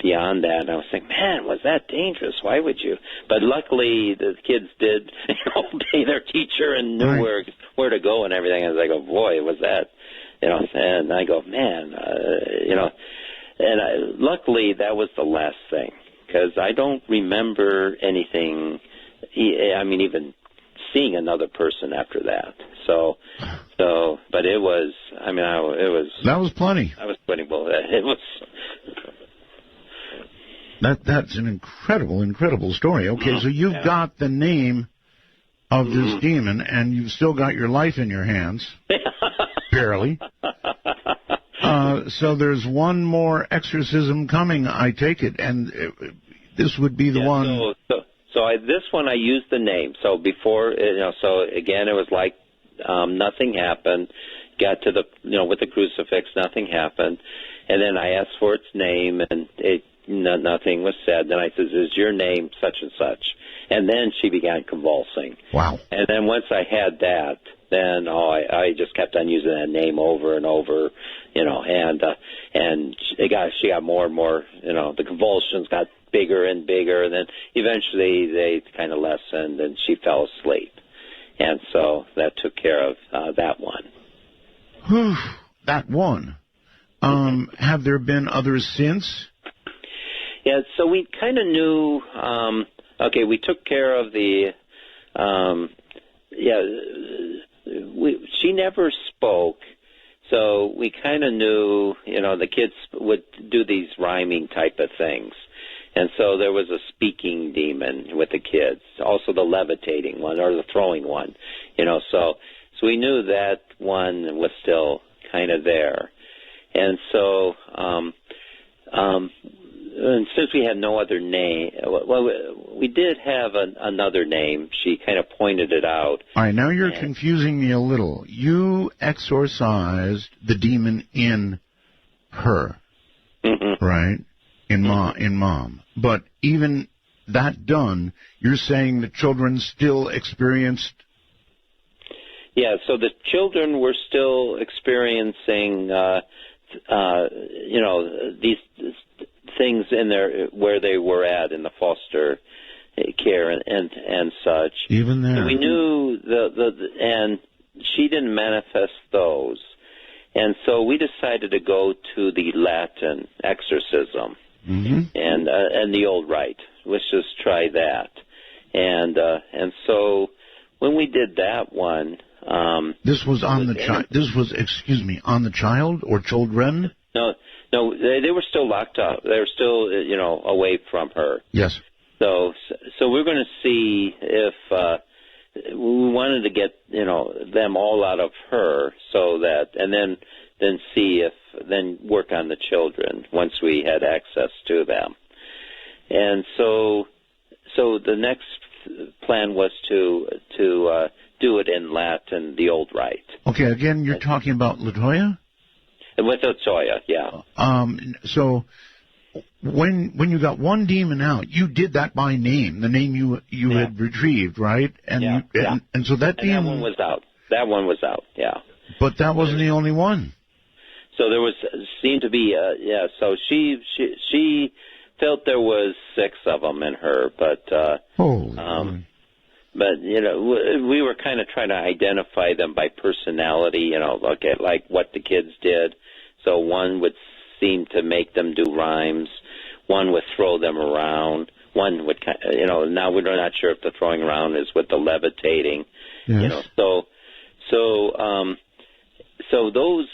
beyond that, and I was thinking, man, was that dangerous? Why would you? But luckily, the kids did obey their teacher and knew where to go and everything. And I go, boy, was that, and I go, man, luckily that was the last thing, because I don't remember anything. I mean, even seeing another person after that. But it was. I mean, it was. That was plenty. I was sweating bullets. It was. That's an incredible story. Okay, so you've got the name of this demon, and you've still got your life in your hands, barely. So there's one more exorcism coming, I take it, and this would be the one. So this one I used the name. So before, so again, it was like nothing happened. Got to the, with the crucifix, nothing happened, and then I asked for its name, and nothing was said. Then I said, "Is your name such and such?" And then she began convulsing. Wow. And then once I had that, then I just kept on using that name over and over, and she got more and more, the convulsions got bigger and bigger, and then eventually they kind of lessened, and she fell asleep. And so that took care of that one. That one. Have there been others since? Yeah, so we kind of knew, we took care of the, she never spoke, so we kind of knew, the kids would do these rhyming type of things. And so there was a speaking demon with the kids, also the levitating one or the throwing one, so we knew that one was still kind of there. And so, and since we had no other name, well, we did have another name. She kind of pointed it out. All right, now you're confusing me a little. You exorcised the demon in her, right? In mom. But even that done, you're saying the children still experienced. Yeah, so the children were still experiencing, these things in there where they were at in the foster care and such. Even there, so we knew and she didn't manifest those, and so we decided to go to the Latin exorcism and the old rite. Let's just try that, and so when we did that one. This was on the child. This was, on the child or children? No, they were still locked up. They were still, away from her. Yes. So we're going to see if we wanted to get, them all out of her, so that, and then see if, then work on the children once we had access to them. And so the next plan was to do it in Latin, the old rite. Okay, again, you're talking about Latoya? With Latoya, yeah. So when you got one demon out, you did that by name, the name you had retrieved, right? And and so that demon, that one was out. That one was out, yeah. But that wasn't the only one. So there seemed to be so she felt there was 6 of them in her, but but we were kind of trying to identify them by personality, look at like what the kids did. So one would seem to make them do rhymes, one would throw them around, one would now we're not sure if the throwing around is with the levitating, yes. So those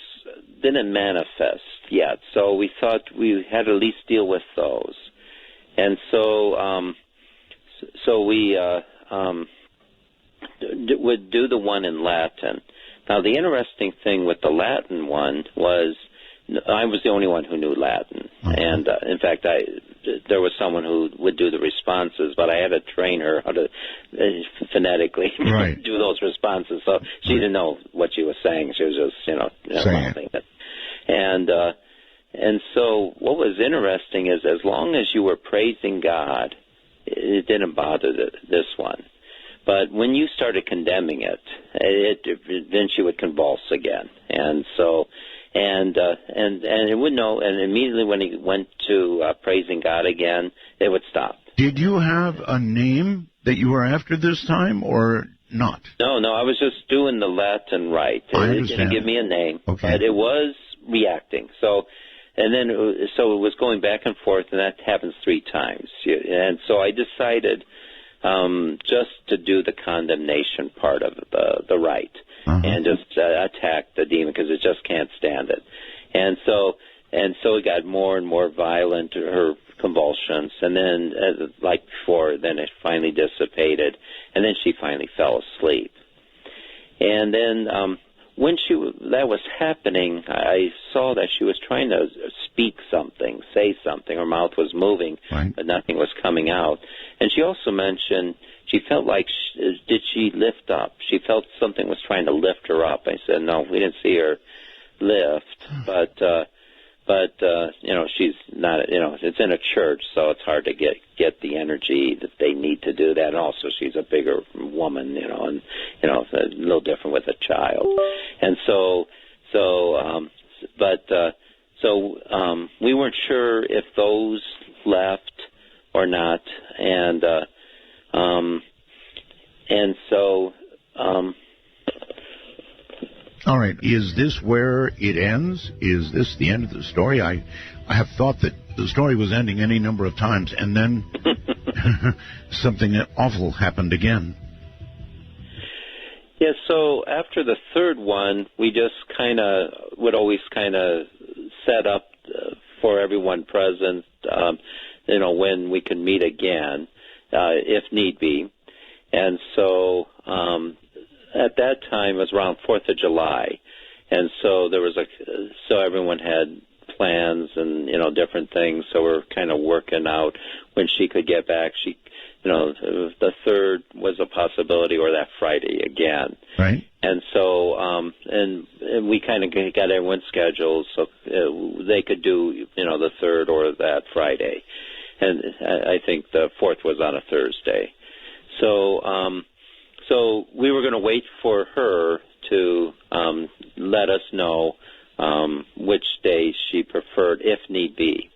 didn't manifest yet, so we thought we had to at least deal with those. And so we would do the one in Latin. Now, the interesting thing with the Latin one was I was the only one who knew Latin. And, in fact, there was someone who would do the responses, but I had to train her how to phonetically do those responses. So she didn't know what she was saying. She was just, mouthing it. And so what was interesting is as long as you were praising God, it didn't bother this one. But when you started condemning it, then she would convulse again. And so, and it would know, and immediately when he went to praising God again, it would stop. Did you have a name that you were after this time, or not? No, I was just doing the Latin rite. It didn't give me a name, but it was reacting. So, and then, so it was going back and forth, and that happens 3 times. And so I decided just to do the condemnation part of the rite and just attack the demon because it just can't stand it. And so it got more and more violent, her convulsions, and then, like before, then it finally dissipated, and then she finally fell asleep. And then when that was happening, I saw that she was trying to speak something, say something. Her mouth was moving, but nothing was coming out. And she also mentioned she felt like, did she lift up? She felt something was trying to lift her up. I said, no, we didn't see her lift, but she's not, it's in a church, so it's hard to get the energy that they need to do that. And also she's a bigger woman, and, it's a little different with a child. And so we weren't sure if those left or not. All right. Is this where it ends? Is this the end of the story? I have thought that the story was ending any number of times, and then something awful happened again. Yeah, so after the third one, we just would always set up for everyone present, when we could meet again, if need be. And so at that time, it was around 4th of July. And so there was so everyone had plans and, different things. So we're kind of working out when she could get back. The third was a possibility, or that Friday again. Right. And so, and we kind of got everyone's schedules so they could do, the third or that Friday. And I think the 4th was on a Thursday. So we were going to wait for her to let us know which day she preferred, if need be.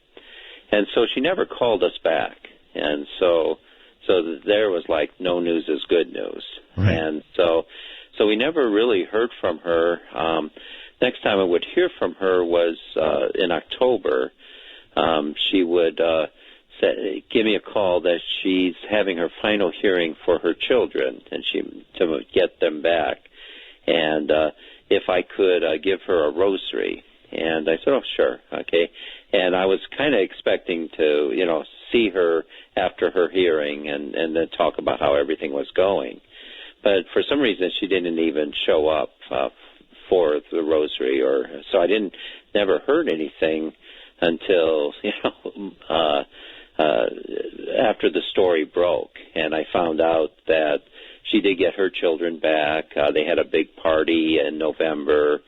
And so she never called us back. And so there was like no news is good news. Right. And so we never really heard from her. Next time I would hear from her was in October. She would give me a call that she's having her final hearing for her children, and to get them back. and if I could give her a rosary. And I said, oh, sure, okay. And I was kind of expecting to, see her after her hearing and then talk about how everything was going. But for some reason, she didn't even show up for the rosary, so I never heard anything until, after the story broke. And I found out that she did get her children back. They had a big party in November,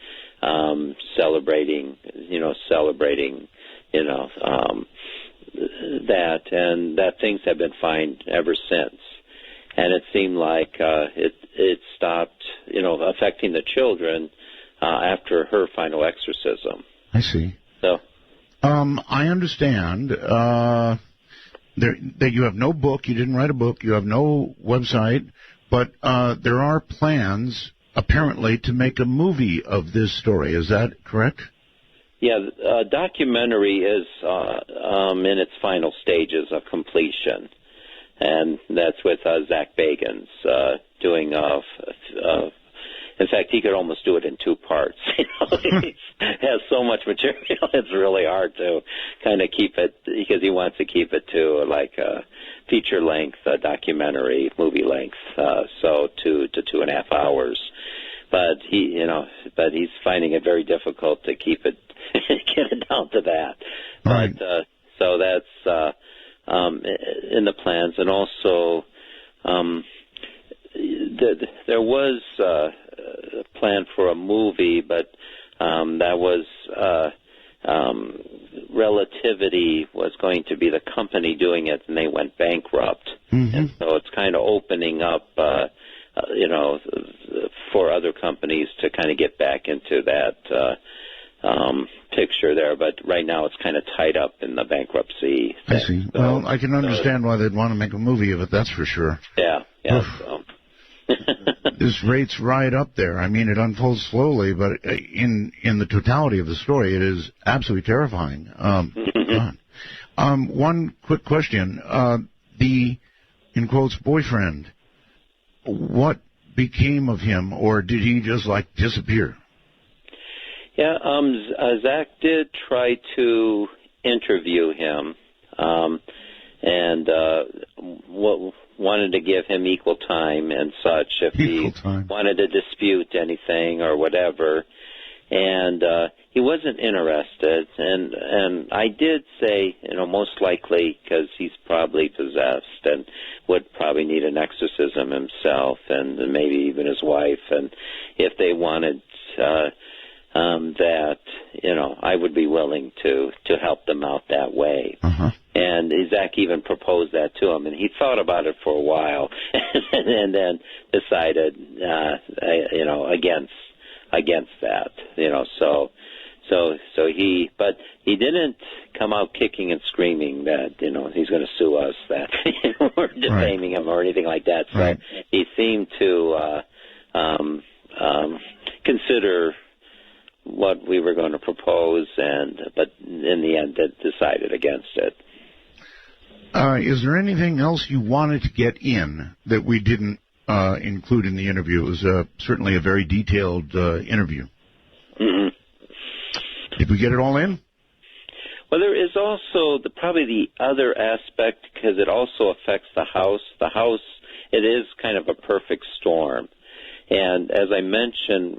celebrating, that, and that things have been fine ever since. And it seemed like it stopped, affecting the children after her final exorcism. I see. So, I understand that you have no book, you didn't write a book, you have no website, but there are plans, apparently, to make a movie of this story. Is that correct? Yeah, the documentary is in its final stages of completion, and that's with Zach Bagans doing. In fact, he could almost do it in two parts. He has so much material; it's really hard to kind of keep it because he wants to keep it to like a feature-length documentary, movie length, so 2 to 2.5 hours. But he's finding it very difficult to keep it. Get it down to that. Right. But so that's in the plans, and also there was a plan for a movie, but that was Relativity was going to be the company doing it, and they went bankrupt, and so it's kind of opening up. For other companies to kind of get back into that picture there, but right now it's kind of tied up in the bankruptcy thing. I see. So, well, I can understand why they'd want to make a movie of it, that's for sure. Yeah. So. This rate's right up there. I mean, it unfolds slowly, but in the totality of the story, it is absolutely terrifying. One quick question. The, in quotes, boyfriend, what became of him, or did he just, disappear? Yeah, Zach did try to interview him, and wanted to give him equal time and such if he wanted to dispute anything or whatever. And he wasn't interested, and I did say, most likely because he's probably possessed and would probably need an exorcism himself, and maybe even his wife, and if they wanted that, I would be willing to help them out that way. And Zach even proposed that to him, and he thought about it for a while, and then decided, against that, but he didn't come out kicking and screaming that, he's going to sue us, that we're defaming him or anything like that. So he seemed to consider what we were going to propose, but in the end decided against it. Is there anything else you wanted to get in that we didn't include in the interview? It was certainly a very detailed interview. Did we get it all in? Well, there is also probably the other aspect, because it also affects the house. The house, it is kind of a perfect storm. And as I mentioned,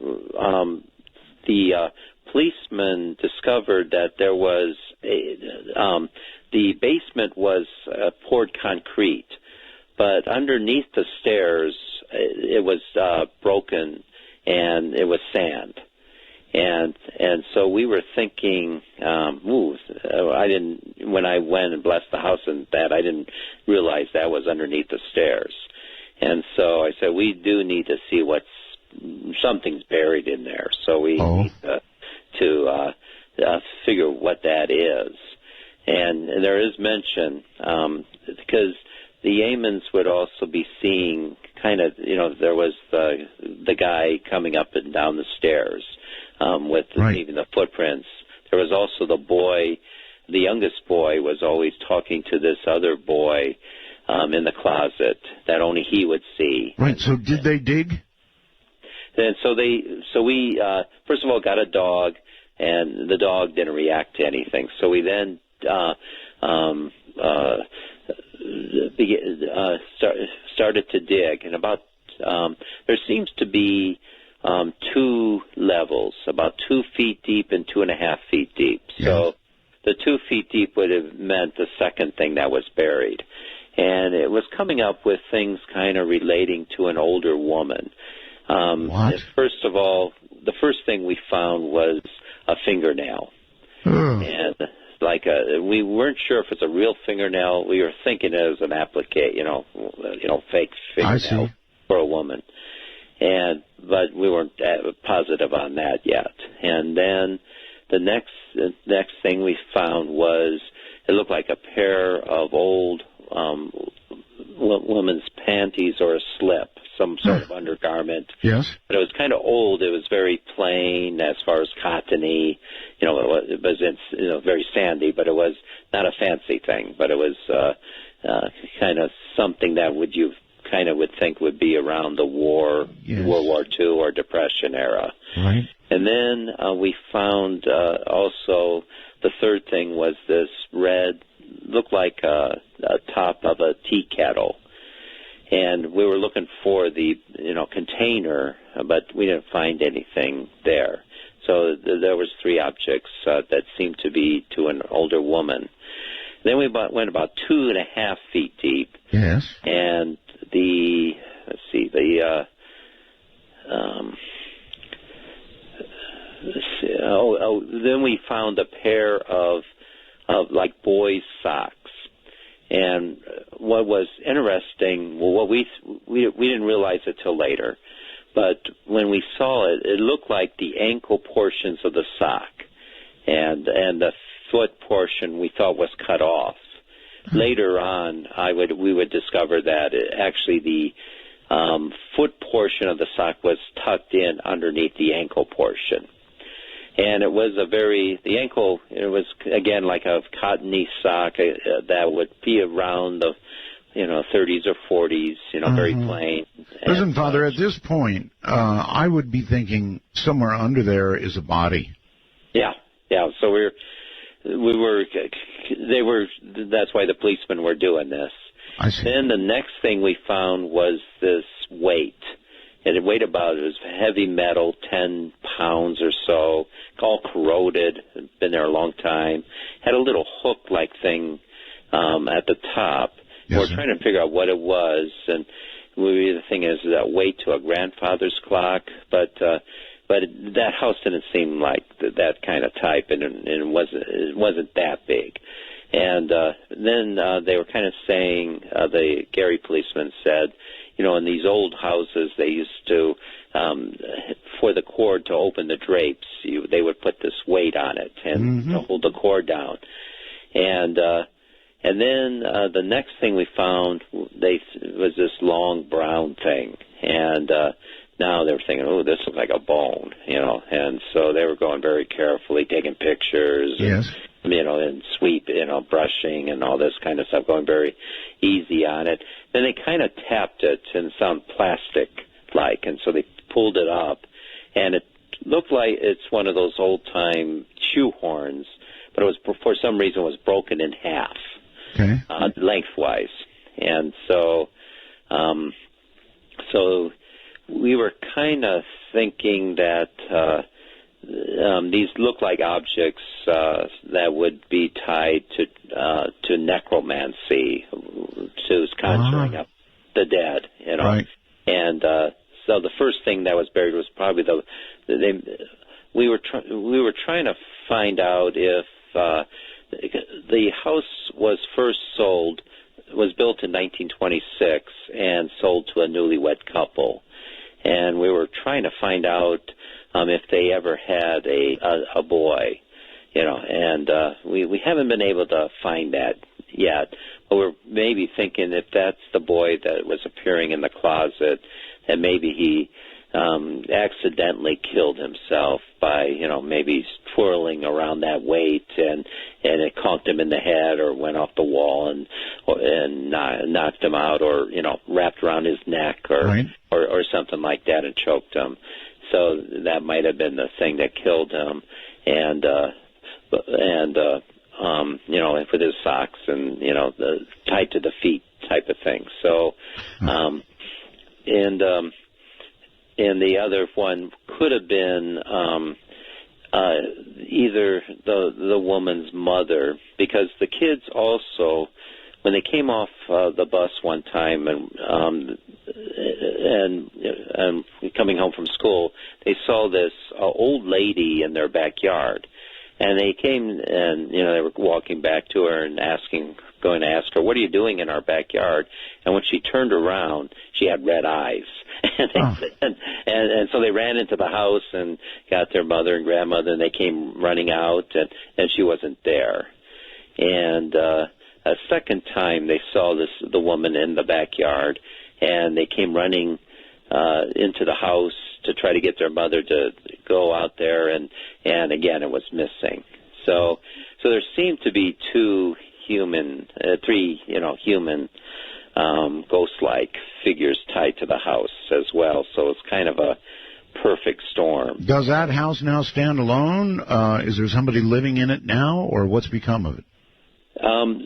the policeman discovered that there was the basement was poured concrete, but underneath the stairs it was broken, and it was sand. And so we were thinking, when I went and blessed the house and that, I didn't realize that was underneath the stairs. And so I said, we do need to see something's buried in there. So we need to figure what that is. And there is mention, because the Ammons would also be seeing kind of, there was the guy coming up and down the stairs with even the footprints. There was also the boy, the youngest boy was always talking to this other boy in the closet that only he would see. Right, so did they dig? And so we first of all got a dog, and the dog didn't react to anything. So we then started to dig, and about there seems to be 2 levels, about 2 feet deep and 2.5 feet deep. Yeah. So the 2 feet deep would have meant the second thing that was buried. And it was coming up with things kind of relating to an older woman. What? First of all, the first thing we found was a fingernail. And we weren't sure if it's a real fingernail. We were thinking it was an applique, fake fingernail for a woman. But we weren't positive on that yet. And then the next thing we found was it looked like a pair of old woman's panties or a slip, some sort of undergarment. Yes. But it was kind of old. It was very plain as far as cottony. It was very sandy, but it was not a fancy thing. But it was kind of something that you kind of would think would be around the war, yes. World War II or Depression era. Right. And then we found also the third thing was this red, looked like a top of a tea kettle. And we were looking for the container, but we didn't find anything there. So there was 3 objects that seemed to be to an older woman. Then we went about 2.5 feet deep. Yes. And then we found a pair of like boys' socks. And what was interesting, what we didn't realize it till later, but when we saw it, it looked like the ankle portions of the sock, and the foot portion we thought was cut off. Later on, we would discover that actually the foot portion of the sock was tucked in underneath the ankle portion. And it was the ankle, it was, again, like a cottony sock that would be around the, 30s or 40s, very plain. Listen, Father, at this point, I would be thinking somewhere under there is a body. Yeah. So that's why the policemen were doing this. I see. Then the next thing we found was this weight. And it weighed about, it was heavy metal, 10 pounds or so, all corroded, been there a long time. Had a little hook-like thing at the top. Yes, We're trying to figure out what it was, and the thing is that weight to a grandfather's clock, but that house didn't seem like that kind of type, and it wasn't that big. And then they were kind of saying, the Gary policeman said, in these old houses, they used to, for the cord to open the drapes, they would put this weight on it and hold the cord down. And then the next thing we found was this long brown thing. And now they were thinking, oh, this looks like a bone, And so they were going very carefully, taking pictures. Yes. And brushing and all this kind of stuff, going very easy on it. Then they kind of tapped it and it sounded plastic-like, and so they pulled it up, and it looked like it's one of those old-time shoe horns, but it was, for some reason, was broken in half, lengthwise. And so we were kind of thinking that these look like objects that would be tied to necromancy, to conjuring up the dead, Right. And so the first thing that was buried was probably we were trying to find out if the house was built in 1926 and sold to a newlywed couple, and we were trying to find out if they ever had a boy, and we haven't been able to find that yet. But we're maybe thinking if that's the boy that was appearing in the closet, that maybe he accidentally killed himself by, maybe twirling around that weight, and it conked him in the head or went off the wall and knocked him out, or wrapped around his neck or something like that and choked him. so that might have been the thing that killed him, and with his socks and the tied to the feet type of thing. So, and the other one could have been either the woman's mother, because the kids also, when they came off the bus one time and coming home from school, they saw this old lady in their backyard, and they came and they were walking back to her and going to ask her, "What are you doing in our backyard?" And when she turned around, she had red eyes. And so they ran into the house and got their mother and grandmother, and they came running out, and she wasn't there. And a second time they saw the woman in the backyard, and they came running into the house to try to get their mother to go out there, and again it was missing. So there seemed to be three human ghost-like figures tied to the house as well. So it's kind of a perfect storm. Does that house now stand alone? Is there somebody living in it now, or what's become of it?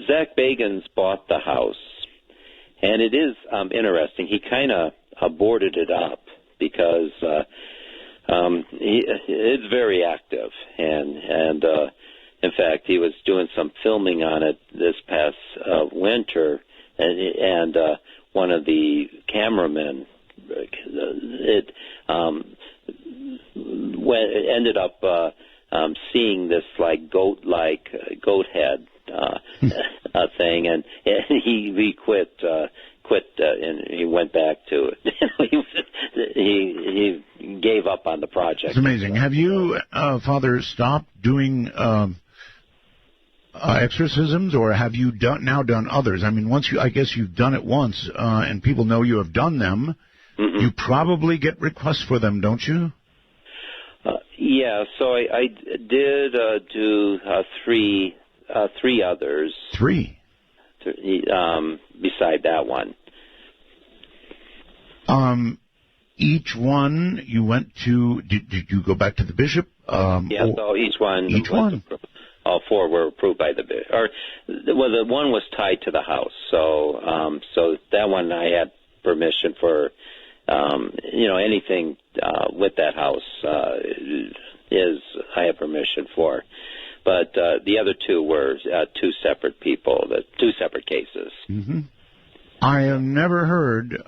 Zach Bagans bought the house, and it is interesting. He kind of boarded it up because it's very active, and in fact, he was doing some filming on it this past winter, and one of the cameramen ended up seeing this goat head thing, and he quit and he went back to it. he gave up on the project. It's amazing. Have you, Father, stopped doing exorcisms, or have you now done others? I mean, I guess you've done it once, and people know you have done them. Mm-mm. You probably get requests for them, don't you? Yeah. So I did do three others. Three. Beside that one. Each one you went to. Did you go back to the bishop? Yeah. So each one. All four were approved by the bishop. The one was tied to the house. So that one I had permission for. Anything with that house I have permission for. But the other two were two separate people, two separate cases. Mm-hmm. I have never heard.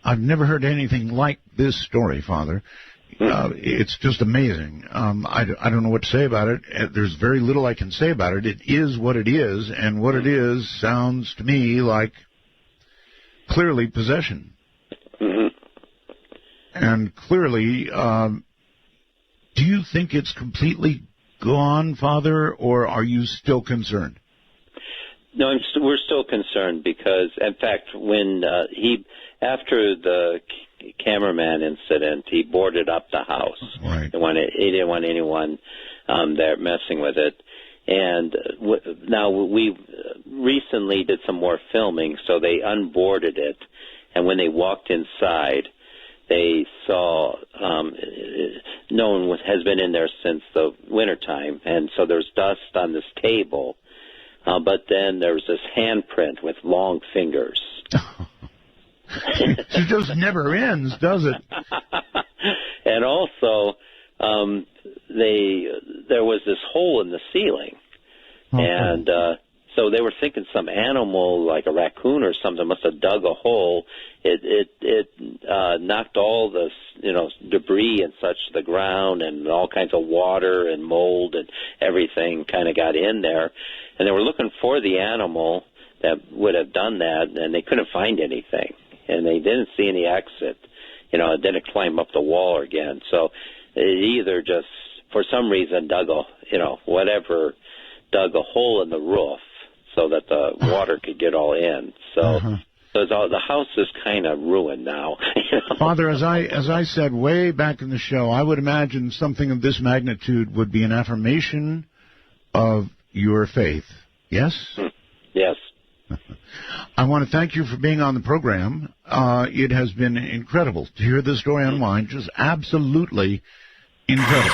I've never heard anything like this story, Father. It's just amazing. I don't know what to say about it. There's very little I can say about it. It is what it is, and what it is sounds to me like clearly possession. Mm-hmm. And clearly, do you think it's completely gone, Father, or are you still concerned? No, we're still concerned because, in fact, when after the cameraman incident, he boarded up the house. Right. He didn't want anyone there messing with it. And now we recently did some more filming, so they unboarded it. And when they walked inside, they saw no one has been in there since the wintertime, and so there's dust on this table. But then there was this handprint with long fingers. It just never ends, does it? And also, there was this hole in the ceiling, and so they were thinking some animal, like a raccoon or something, must have dug a hole. It knocked all the debris and such to the ground, and all kinds of water and mold and everything kind of got in there. And they were looking for the animal that would have done that, and they couldn't find anything. And they didn't see any exit. It didn't climb up the wall again. So it either just, for some reason, dug a hole in the roof so that the water could get all in. So, so the house is kind of ruined now. Father, as I said way back in the show, I would imagine something of this magnitude would be an affirmation of your faith. Yes? Yes. I want to thank you for being on the program. It has been incredible to hear this story unwind, just absolutely incredible.